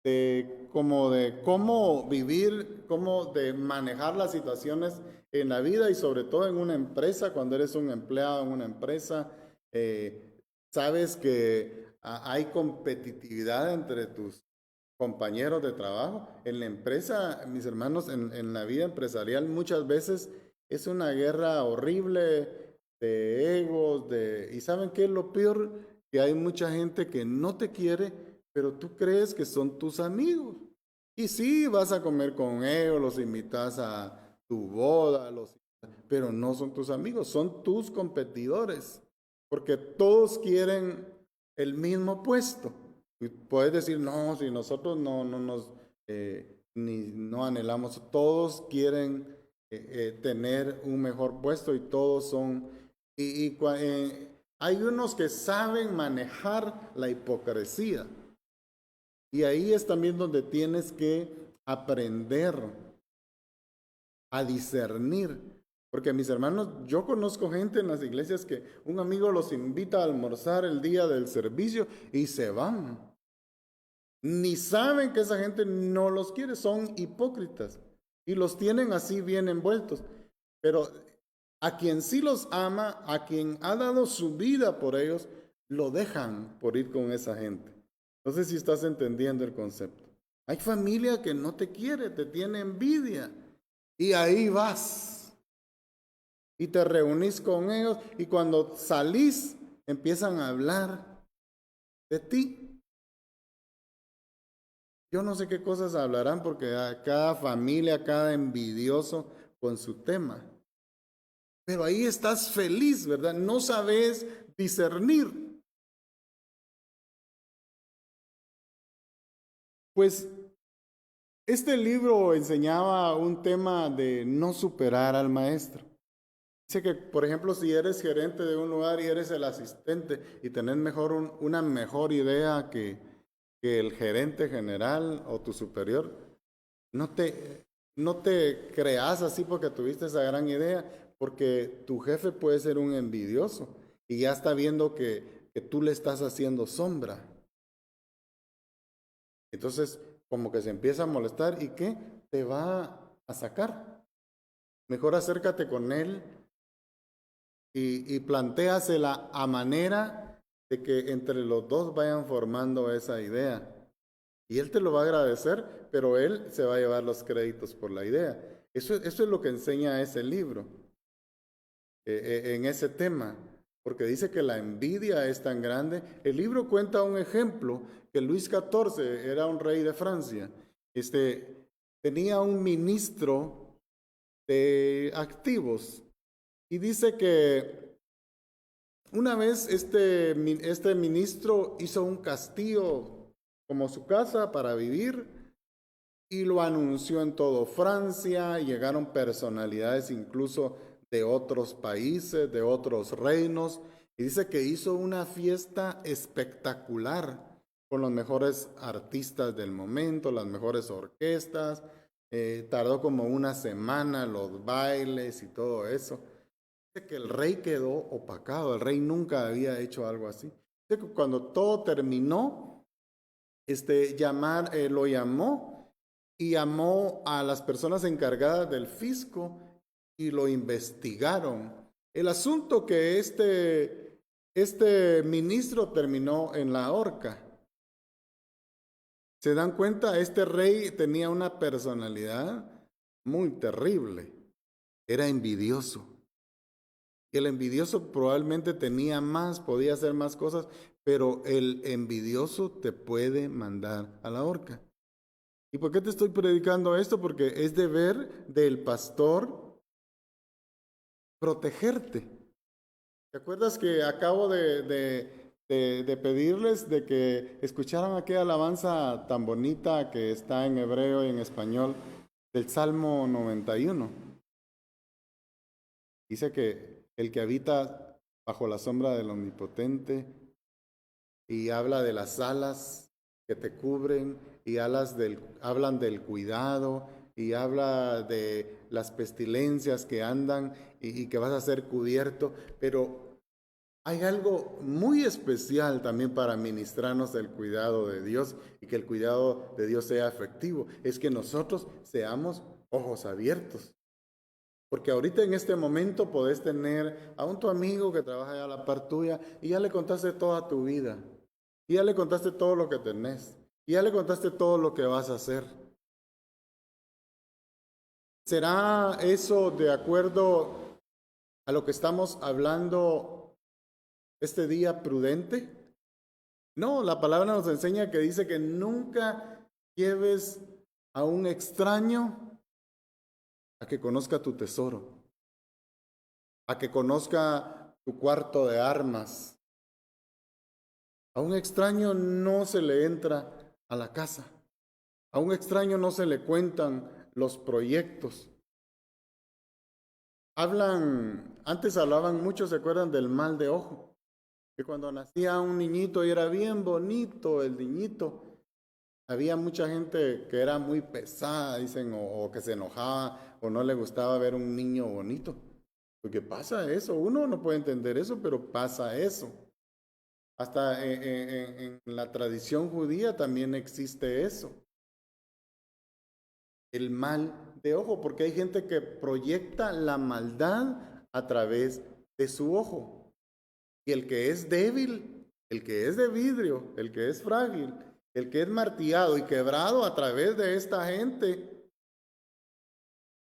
de cómo vivir, cómo de manejar las situaciones en la vida y sobre todo en una empresa, cuando eres un empleado en una empresa, sabes que hay competitividad entre tus compañeros de trabajo. En la empresa, mis hermanos, en la vida empresarial muchas veces es una guerra horrible de egos, ¿y saben qué es lo peor? Que hay mucha gente que no te quiere, pero tú crees que son tus amigos. Y sí, vas a comer con ellos, los invitas a tu boda, pero no son tus amigos, son tus competidores, porque todos quieren el mismo puesto. Y puedes decir, no, si nosotros no anhelamos, todos quieren tener un mejor puesto y todos son, hay unos que saben manejar la hipocresía. Y ahí es también donde tienes que aprender a discernir. Porque mis hermanos, yo conozco gente en las iglesias que un amigo los invita a almorzar el día del servicio y se van. Ni saben que esa gente no los quiere, son hipócritas y los tienen así bien envueltos. Pero a quien sí los ama, a quien ha dado su vida por ellos, lo dejan por ir con esa gente. No sé si estás entendiendo el concepto. Hay familia que no te quiere, te tiene envidia y ahí vas y te reunís con ellos y cuando salís empiezan a hablar de ti. Yo no sé qué cosas hablarán porque a cada familia, cada envidioso con su tema. pero ahí estás feliz, ¿verdad? No sabes discernir. Pues este libro enseñaba un tema de no superar al maestro. Dice que, por ejemplo, si eres gerente de un lugar y eres el asistente y tenés una mejor idea que el gerente general o tu superior, no te creas así porque tuviste esa gran idea, porque tu jefe puede ser un envidioso y ya está viendo que tú le estás haciendo sombra. Entonces, como que se empieza a molestar y ¿qué? Te va a sacar. Mejor acércate con él y plantéasela a manera de que entre los dos vayan formando esa idea. Y él te lo va a agradecer, pero él se va a llevar los créditos por la idea. Eso es lo que enseña ese libro en ese tema, porque dice que la envidia es tan grande. El libro cuenta un ejemplo, que Luis XIV era un rey de Francia. Tenía un ministro de activos y dice que una vez este ministro hizo un castillo como su casa para vivir y lo anunció en todo Francia. Llegaron personalidades incluso de otros países, de otros reinos, y dice que hizo una fiesta espectacular con los mejores artistas del momento, las mejores orquestas. Tardó como una semana los bailes y todo eso. Dice que el rey quedó opacado, el rey nunca había hecho algo así. Dice que cuando todo terminó, lo llamó y llamó a las personas encargadas del fisco y lo investigaron. El asunto que este ministro terminó en la horca. ¿Se dan cuenta? Este rey tenía una personalidad muy terrible. Era envidioso. Y el envidioso probablemente tenía más, podía hacer más cosas, pero el envidioso te puede mandar a la horca. ¿Y por qué te estoy predicando esto? Porque es deber del pastor protegerte. ¿Te acuerdas que acabo de pedirles de que escucharan aquella alabanza tan bonita que está en hebreo y en español del Salmo 91? Dice que el que habita bajo la sombra del Omnipotente y habla de las alas que te cubren y hablan del cuidado y habla de las pestilencias que andan y que vas a ser cubierto, pero hay algo muy especial también para ministrarnos del cuidado de Dios y que el cuidado de Dios sea efectivo, es que nosotros seamos ojos abiertos. Porque ahorita en este momento podés tener a tu amigo que trabaja allá a la par tuya y ya le contaste toda tu vida. Y ya le contaste todo lo que tenés. Y ya le contaste todo lo que vas a hacer. ¿Será eso de acuerdo a lo que estamos hablando este día prudente? No, la palabra nos enseña que dice que nunca lleves a un extraño a que conozca tu tesoro, a que conozca tu cuarto de armas. A un extraño no se le entra a la casa. A un extraño no se le cuentan los proyectos. Antes hablaban mucho, ¿se acuerdan del mal de ojo? Que cuando nacía un niñito y era bien bonito el niñito, había mucha gente que era muy pesada, dicen, o que se enojaba o no le gustaba ver un niño bonito. Porque pasa eso, uno no puede entender eso, pero pasa eso. Hasta en la tradición judía también existe eso. El mal de ojo, porque hay gente que proyecta la maldad a través de su ojo. Y el que es débil, el que es de vidrio, el que es frágil, el que es martillado y quebrado a través de esta gente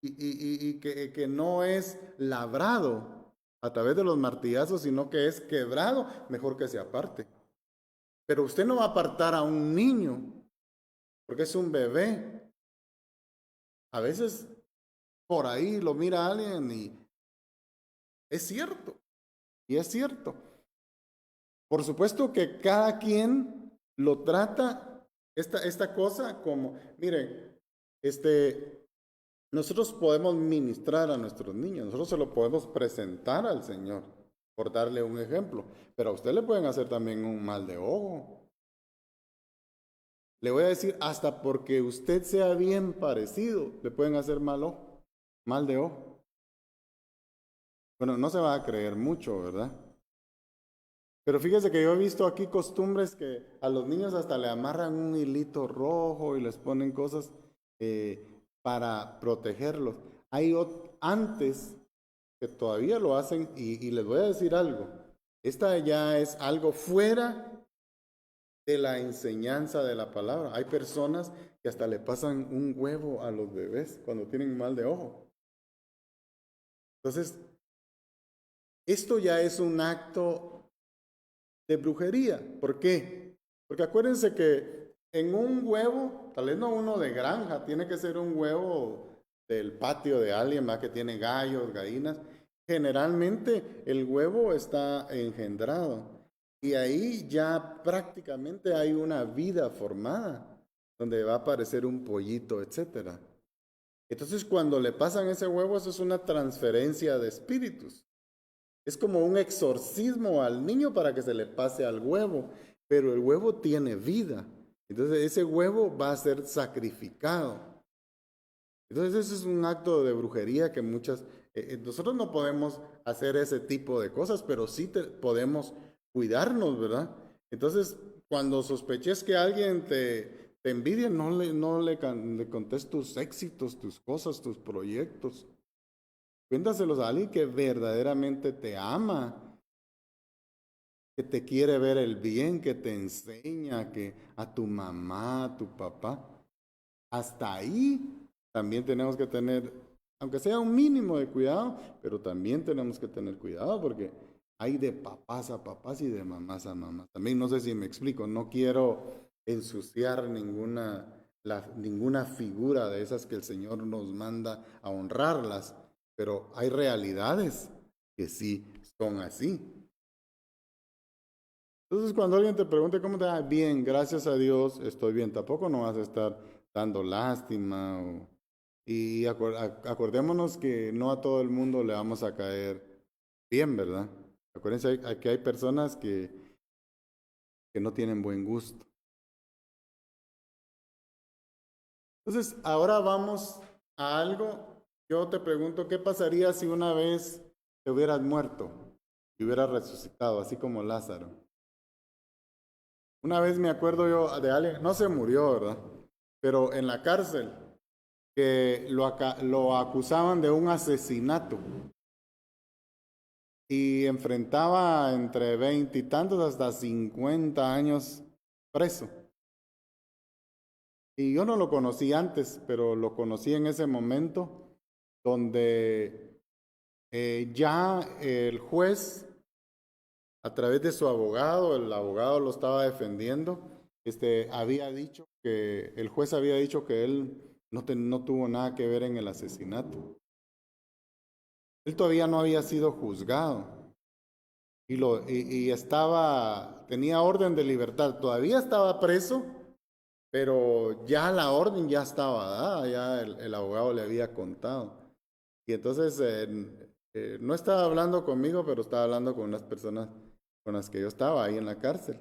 y que no es labrado a través de los martillazos, sino que es quebrado, mejor que se aparte. Pero usted no va a apartar a un niño, porque es un bebé. A veces por ahí lo mira alguien Es cierto. Y es cierto. Por supuesto que cada quien lo trata esta cosa como, miren, nosotros podemos ministrar a nuestros niños, nosotros se lo podemos presentar al Señor, por darle un ejemplo, pero a usted le pueden hacer también un mal de ojo. Le voy a decir, hasta porque usted sea bien parecido, le pueden hacer mal de ojo. Bueno, no se va a creer mucho, ¿verdad? Pero fíjese que yo he visto aquí costumbres que a los niños hasta le amarran un hilito rojo y les ponen cosas para protegerlos. Antes que todavía lo hacen y les voy a decir algo. Esta ya es algo fuera de la enseñanza de la palabra. Hay personas que hasta le pasan un huevo a los bebés cuando tienen mal de ojo. Entonces, esto ya es un acto de brujería. ¿Por qué? Porque acuérdense que en un huevo, tal vez no uno de granja, tiene que ser un huevo del patio de alguien más que tiene gallos, gallinas. Generalmente el huevo está engendrado y ahí ya prácticamente hay una vida formada donde va a aparecer un pollito, etcétera. Entonces cuando le pasan ese huevo, eso es una transferencia de espíritus. Es como un exorcismo al niño para que se le pase al huevo, pero el huevo tiene vida. Entonces ese huevo va a ser sacrificado. Entonces ese es un acto de brujería que nosotros no podemos hacer ese tipo de cosas, pero sí podemos cuidarnos, ¿verdad? Entonces cuando sospeches que alguien te envidia, no le contes tus éxitos, tus cosas, tus proyectos. Cuéntaselos a alguien que verdaderamente te ama, que te quiere ver el bien, que te enseña, que a tu mamá, a tu papá. Hasta ahí también tenemos que tener, aunque sea un mínimo de cuidado, pero también tenemos que tener cuidado porque hay de papás a papás y de mamás a mamás. También no sé si me explico, no quiero ensuciar ninguna figura de esas que el Señor nos manda a honrarlas. Pero hay realidades que sí son así. Entonces, cuando alguien te pregunte cómo te va, bien, gracias a Dios, estoy bien. Tampoco no vas a estar dando lástima. Y acordémonos que no a todo el mundo le vamos a caer bien, ¿verdad? Acuérdense que hay personas que no tienen buen gusto. Entonces, ahora vamos a algo. Yo te pregunto, ¿qué pasaría si una vez te hubieras muerto y hubieras resucitado, así como Lázaro? Una vez me acuerdo yo de alguien, no se murió, ¿verdad? Pero en la cárcel, que lo acusaban de un asesinato y enfrentaba entre 20 y tantos hasta 50 años preso. Y yo no lo conocí antes, pero lo conocí en ese momento donde ya el juez, a través de su abogado, el abogado lo estaba defendiendo, había dicho que el juez había dicho que él no tuvo nada que ver en el asesinato. Él todavía no había sido juzgado y tenía orden de libertad. Todavía estaba preso, pero ya la orden ya estaba dada, ya el abogado le había contado. Y entonces no estaba hablando conmigo, pero estaba hablando con unas personas con las que yo estaba ahí en la cárcel.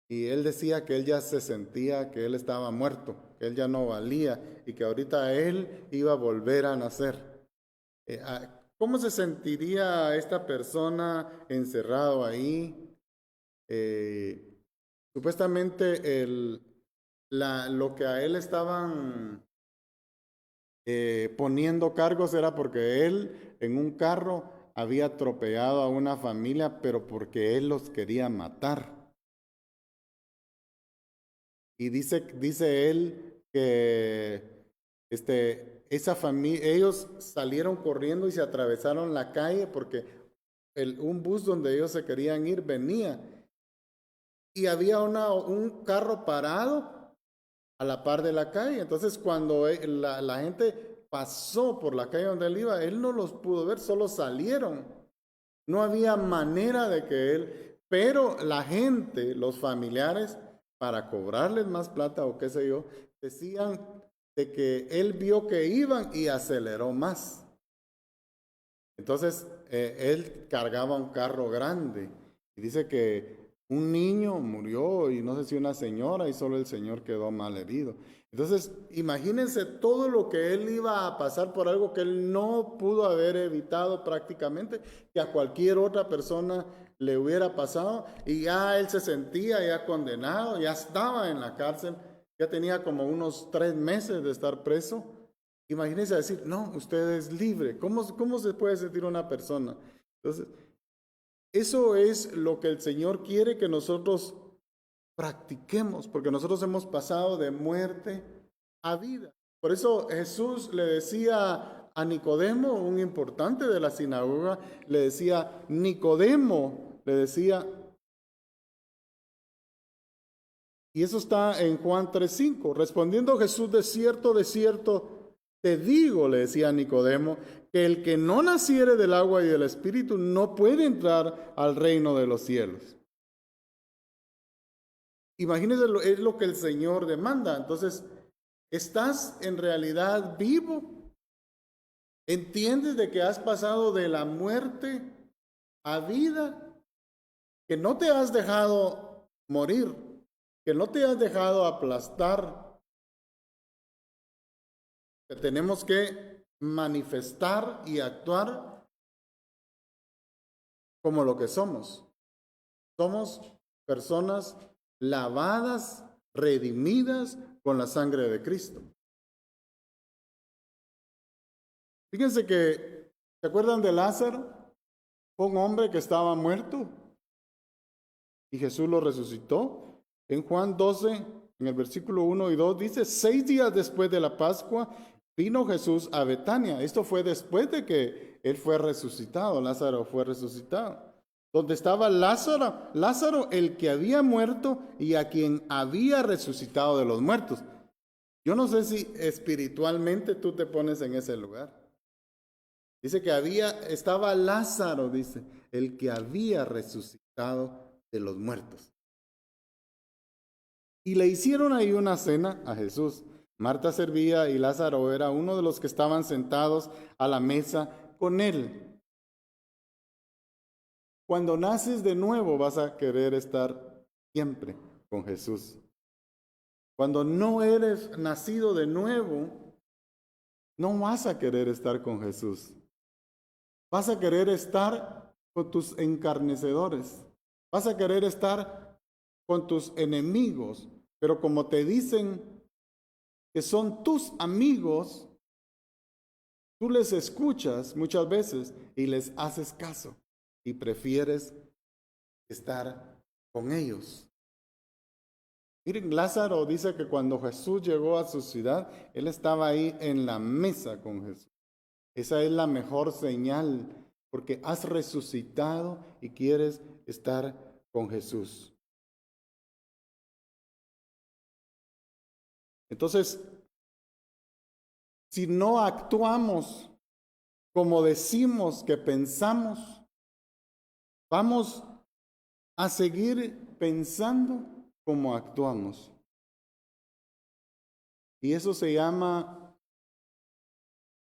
Y él decía que él ya se sentía que él estaba muerto, que él ya no valía y que ahorita él iba a volver a nacer. ¿Cómo se sentiría esta persona encerrado ahí? Supuestamente lo que a él estaban poniendo cargos era porque él en un carro había atropellado a una familia, pero porque él los quería matar. Y dice él que esa familia, ellos salieron corriendo y se atravesaron la calle porque un bus donde ellos se querían ir venía. Y había un carro parado a la par de la calle. Entonces cuando la gente pasó por la calle donde él iba, él no los pudo ver, solo salieron. No había manera de que él, pero la gente, los familiares, para cobrarles más plata o qué sé yo, decían de que él vio que iban y aceleró más. Entonces, él cargaba un carro grande y dice que un niño murió y no sé si una señora y solo el señor quedó mal herido. Entonces, imagínense todo lo que él iba a pasar por algo que él no pudo haber evitado prácticamente, que a cualquier otra persona le hubiera pasado y ya él se sentía ya condenado, ya estaba en la cárcel, ya tenía como unos 3 meses de estar preso. Imagínense decir, no, usted es libre. ¿Cómo se puede sentir una persona? Entonces, eso es lo que el Señor quiere que nosotros practiquemos, porque nosotros hemos pasado de muerte a vida. Por eso Jesús le decía a Nicodemo, un importante de la sinagoga, le decía, Nicodemo, le decía, y eso está en Juan 3:5, respondiendo Jesús, de cierto, te digo, le decía a Nicodemo, que el que no naciere del agua y del Espíritu no puede entrar al reino de los cielos. Imagínense, es lo que el Señor demanda. Entonces, ¿estás en realidad vivo? ¿Entiendes de que has pasado de la muerte a vida? Que no te has dejado morir, que no te has dejado aplastar, que tenemos que manifestar y actuar como lo que somos. Somos personas lavadas, redimidas con la sangre de Cristo. Fíjense que, ¿se acuerdan de Lázaro? Fue un hombre que estaba muerto y Jesús lo resucitó. En Juan 12, en el versículo 1 y 2, dice, 6 días después de la Pascua, vino Jesús a Betania. Esto fue después de que él fue resucitado, Lázaro fue resucitado. Donde estaba Lázaro, el que había muerto y a quien había resucitado de los muertos. Yo no sé si espiritualmente tú te pones en ese lugar. Dice que estaba Lázaro, dice, el que había resucitado de los muertos. Y le hicieron ahí una cena a Jesús. Marta servía y Lázaro era uno de los que estaban sentados a la mesa con él. Cuando naces de nuevo vas a querer estar siempre con Jesús. Cuando no eres nacido de nuevo, no vas a querer estar con Jesús. Vas a querer estar con tus encarnecedores. Vas a querer estar con tus enemigos. Pero como te dicen que son tus amigos, tú les escuchas muchas veces y les haces caso. Y prefieres estar con ellos. Miren, Lázaro dice que cuando Jesús llegó a su ciudad, él estaba ahí en la mesa con Jesús. Esa es la mejor señal, porque has resucitado y quieres estar con Jesús. Entonces, si no actuamos como decimos que pensamos, vamos a seguir pensando como actuamos. Y eso se llama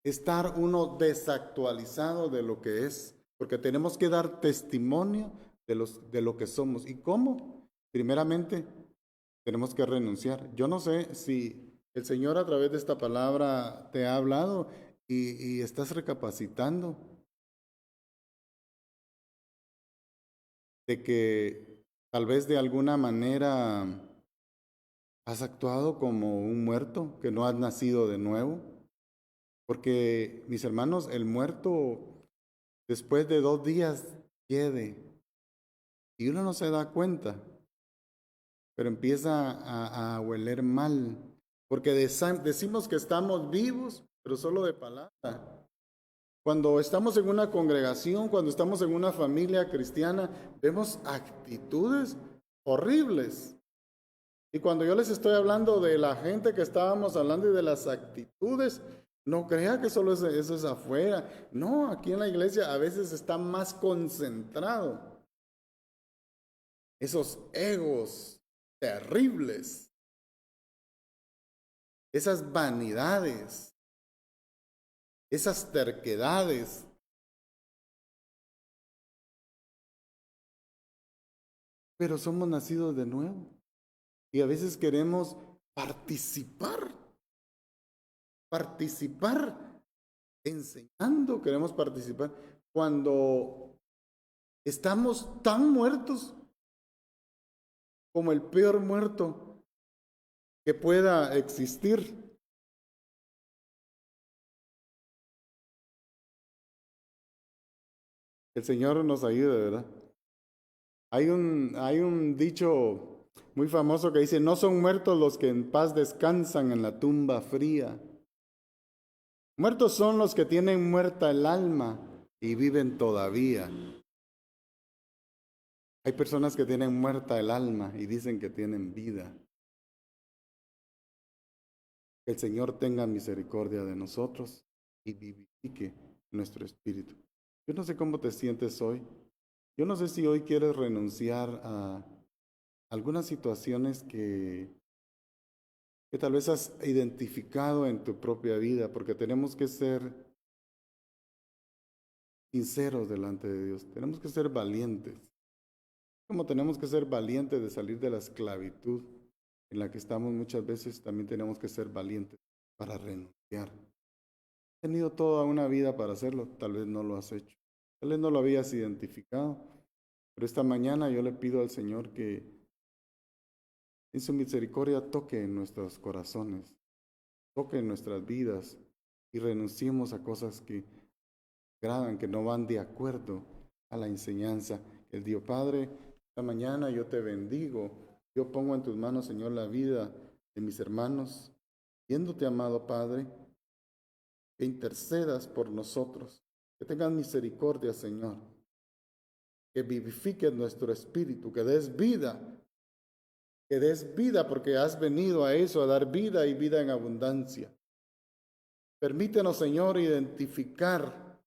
estar uno desactualizado de lo que es, porque tenemos que dar testimonio de lo que somos. ¿Y cómo? Primeramente, tenemos que renunciar. Yo no sé si el Señor a través de esta palabra te ha hablado y estás recapacitando de que tal vez de alguna manera has actuado como un muerto, que no has nacido de nuevo. Porque, mis hermanos, el muerto después de 2 días quede y uno no se da cuenta, pero empieza a hueler mal, porque decimos que estamos vivos, pero solo de palabra. Cuando estamos en una congregación, cuando estamos en una familia cristiana, vemos actitudes horribles. Y cuando yo les estoy hablando de la gente que estábamos hablando y de las actitudes, No crea que solo eso es afuera. No, aquí en la iglesia a veces está más concentrado. Esos egos terribles, esas vanidades, esas terquedades. Pero somos nacidos de nuevo. Y a veces queremos participar enseñando, queremos participar cuando estamos tan muertos como el peor muerto que pueda existir. El Señor nos ayude, ¿verdad? Hay un dicho muy famoso que dice, no son muertos los que en paz descansan en la tumba fría. Muertos son los que tienen muerta el alma y viven todavía. Hay personas que tienen muerta el alma y dicen que tienen vida. Que el Señor tenga misericordia de nosotros y vivifique nuestro espíritu. Yo no sé cómo te sientes hoy. Yo no sé si hoy quieres renunciar a algunas situaciones que tal vez has identificado en tu propia vida, porque tenemos que ser sinceros delante de Dios. Tenemos que ser valientes. Como tenemos que ser valientes de salir de la esclavitud en la que estamos muchas veces, también tenemos que ser valientes para renunciar. Has tenido toda una vida para hacerlo, tal vez no lo has hecho, tal vez no lo habías identificado, pero esta mañana yo le pido al Señor que en su misericordia toque en nuestros corazones, toque en nuestras vidas y renunciemos a cosas que agradan, que no van de acuerdo a la enseñanza que el Dios Padre. Esta mañana yo te bendigo, yo pongo en tus manos, Señor, la vida de mis hermanos, viéndote, amado Padre, que intercedas por nosotros, que tengas misericordia, Señor, que vivifiques nuestro espíritu, que des vida porque has venido a eso, a dar vida y vida en abundancia. Permítenos, Señor, identificar,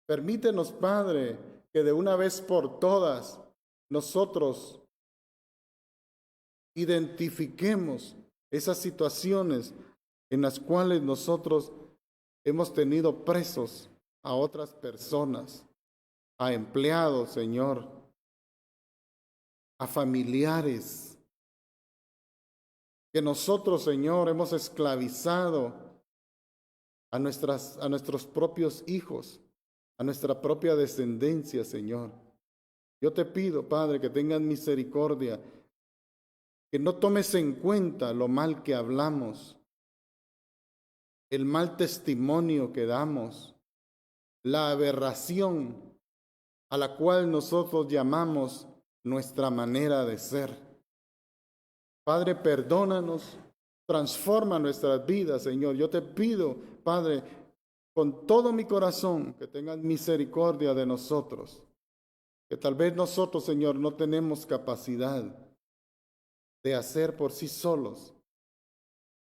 permítenos, Padre, que de una vez por todas nosotros identifiquemos esas situaciones en las cuales nosotros hemos tenido presos a otras personas, a empleados, Señor, a familiares, que nosotros, Señor, hemos esclavizado a nuestros propios hijos, a nuestra propia descendencia, Señor. Yo te pido, Padre, que tengas misericordia, que no tomes en cuenta lo mal que hablamos, el mal testimonio que damos, la aberración a la cual nosotros llamamos nuestra manera de ser. Padre, perdónanos, transforma nuestras vidas, Señor. Yo te pido, Padre, con todo mi corazón, que tengas misericordia de nosotros, que tal vez nosotros, Señor, no tenemos capacidad de hacer por sí solos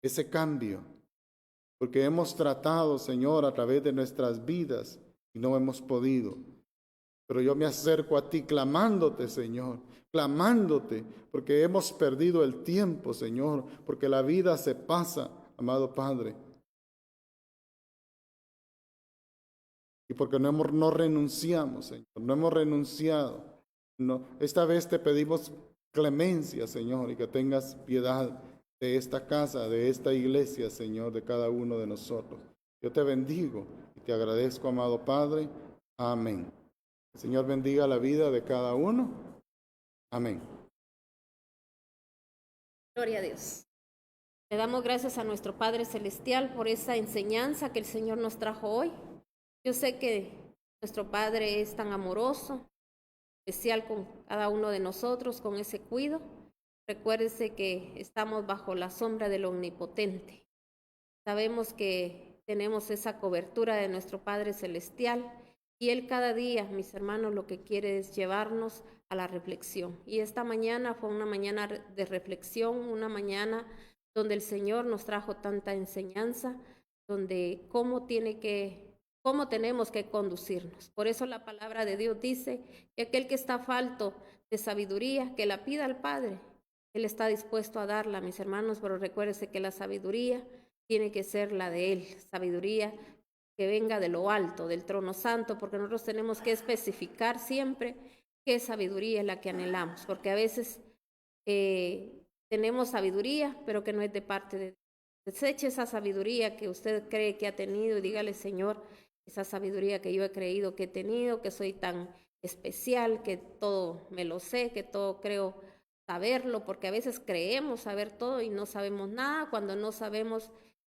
ese cambio, porque hemos tratado, Señor, a través de nuestras vidas y no hemos podido. Pero yo me acerco a ti clamándote, Señor, clamándote, porque hemos perdido el tiempo, Señor, porque la vida se pasa, amado Padre. Y porque no renunciamos, Señor, no hemos renunciado. No, esta vez te pedimos clemencia, Señor, y que tengas piedad de esta casa, de esta iglesia, Señor, de cada uno de nosotros. Yo te bendigo y te agradezco, amado Padre. Amén. El Señor bendiga la vida de cada uno. Amén. Gloria a Dios. Le damos gracias a nuestro Padre Celestial por esa enseñanza que el Señor nos trajo hoy. Yo sé que nuestro Padre es tan amoroso, especial con cada uno de nosotros, con ese cuidado. Recuérdese que estamos bajo la sombra del Omnipotente. Sabemos que tenemos esa cobertura de nuestro Padre Celestial y Él cada día, mis hermanos, lo que quiere es llevarnos a la reflexión. Y esta mañana fue una mañana de reflexión, una mañana donde el Señor nos trajo tanta enseñanza donde cómo tenemos que conducirnos. Por eso la palabra de Dios dice que aquel que está falto de sabiduría, que la pida al Padre. Él está dispuesto a darla, mis hermanos, pero recuérdese que la sabiduría tiene que ser la de Él, sabiduría que venga de lo alto, del trono santo, porque nosotros tenemos que especificar siempre qué sabiduría es la que anhelamos, porque a veces tenemos sabiduría, pero que no es de parte de Dios. Deseche esa sabiduría que usted cree que ha tenido y dígale, Señor, esa sabiduría que yo he creído que he tenido, que soy tan especial, que todo me lo sé, que todo creo saberlo, porque a veces creemos saber todo y no sabemos nada cuando no sabemos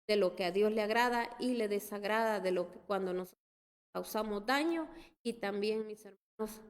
de lo que a Dios le agrada y le desagrada, de lo que cuando nos causamos daño y también, mis hermanos,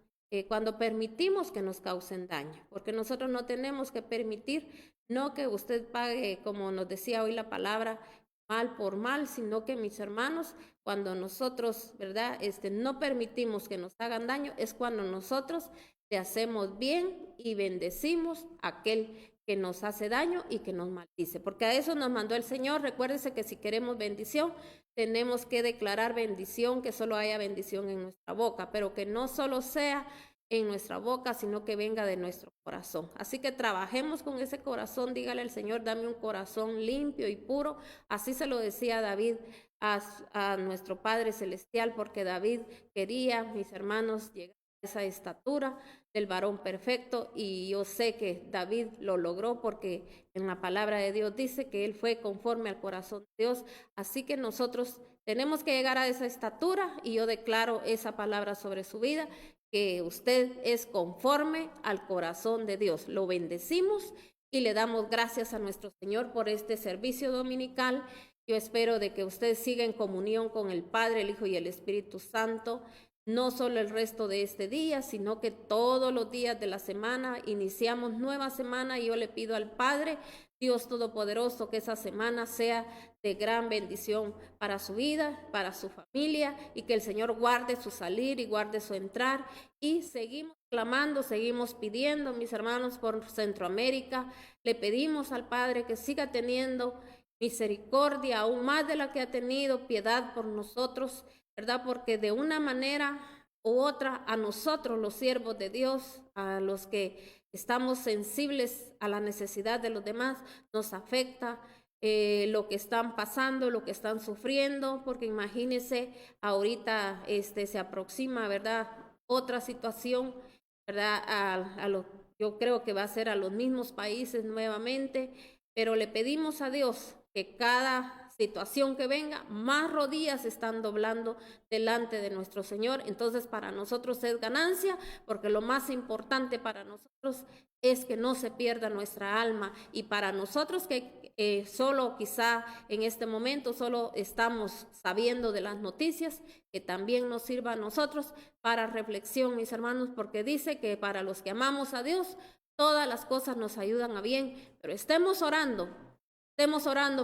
cuando permitimos que nos causen daño, porque nosotros no tenemos que permitir, no que usted pague, como nos decía hoy la palabra, mal por mal, sino que, mis hermanos, cuando nosotros, ¿verdad? No permitimos que nos hagan daño, es cuando nosotros le hacemos bien y bendecimos a aquel que nos hace daño y que nos maldice, porque a eso nos mandó el Señor. Recuérdese que si queremos bendición, tenemos que declarar bendición, que solo haya bendición en nuestra boca, pero que no solo sea en nuestra boca, sino que venga de nuestro corazón. Así que trabajemos con ese corazón, dígale al Señor, dame un corazón limpio y puro. Así se lo decía David a nuestro Padre Celestial, porque David quería, mis hermanos, llegar a esa estatura del varón perfecto, y yo sé que David lo logró porque en la palabra de Dios dice que él fue conforme al corazón de Dios. Así que nosotros tenemos que llegar a esa estatura, y yo declaro esa palabra sobre su vida, que usted es conforme al corazón de Dios. Lo bendecimos y le damos gracias a nuestro Señor por este servicio dominical. Yo espero de que usted siga en comunión con el Padre, el Hijo y el Espíritu Santo, no solo el resto de este día, sino que todos los días de la semana. Iniciamos nueva semana y yo le pido al Padre, Dios Todopoderoso, que esa semana sea de gran bendición para su vida, para su familia, y que el Señor guarde su salir y guarde su entrar. Y seguimos clamando, seguimos pidiendo, mis hermanos, por Centroamérica. Le pedimos al Padre que siga teniendo misericordia, aún más de la que ha tenido, piedad por nosotros, ¿verdad? Porque de una manera u otra, a nosotros, los siervos de Dios, a los que estamos sensibles a la necesidad de los demás, nos afecta lo que están pasando, lo que están sufriendo, porque imagínense, ahorita se aproxima, ¿verdad?, otra situación, ¿verdad? Yo creo que va a ser a los mismos países nuevamente, pero le pedimos a Dios que cada situación que venga, más rodillas se están doblando delante de nuestro Señor. Entonces para nosotros es ganancia, porque lo más importante para nosotros es que no se pierda nuestra alma, y para nosotros que solo quizá en este momento solo estamos sabiendo de las noticias, que también nos sirva a nosotros para reflexión, mis hermanos, porque dice que para los que amamos a Dios, todas las cosas nos ayudan a bien, pero estemos orando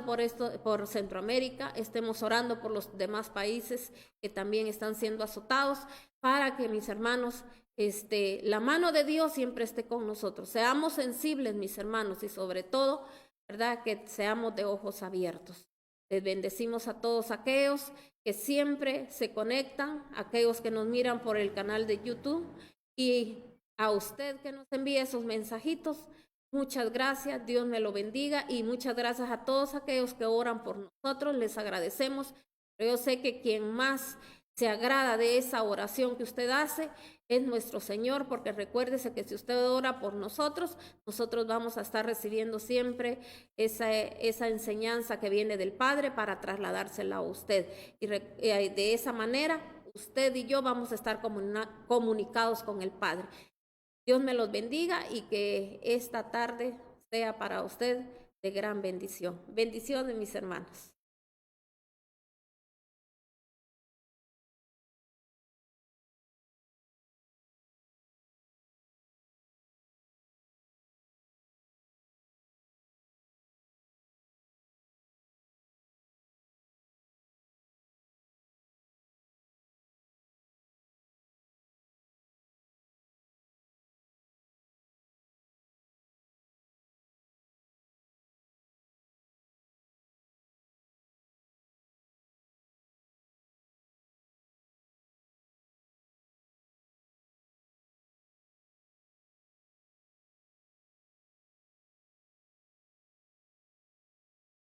por esto, por Centroamérica, estemos orando por los demás países que también están siendo azotados, para que, mis hermanos, la mano de Dios siempre esté con nosotros. Seamos sensibles, mis hermanos, y sobre todo, ¿verdad?, que seamos de ojos abiertos. Les bendecimos a todos aquellos que siempre se conectan, aquellos que nos miran por el canal de YouTube, y a usted que nos envía esos mensajitos. Muchas gracias, Dios me lo bendiga, y muchas gracias a todos aquellos que oran por nosotros, les agradecemos. Pero yo sé que quien más se agrada de esa oración que usted hace es nuestro Señor, porque recuérdese que si usted ora por nosotros, nosotros vamos a estar recibiendo siempre esa enseñanza que viene del Padre para trasladársela a usted. Y de esa manera, usted y yo vamos a estar comunicados con el Padre. Dios me los bendiga y que esta tarde sea para usted de gran bendición. Bendiciones, mis hermanos.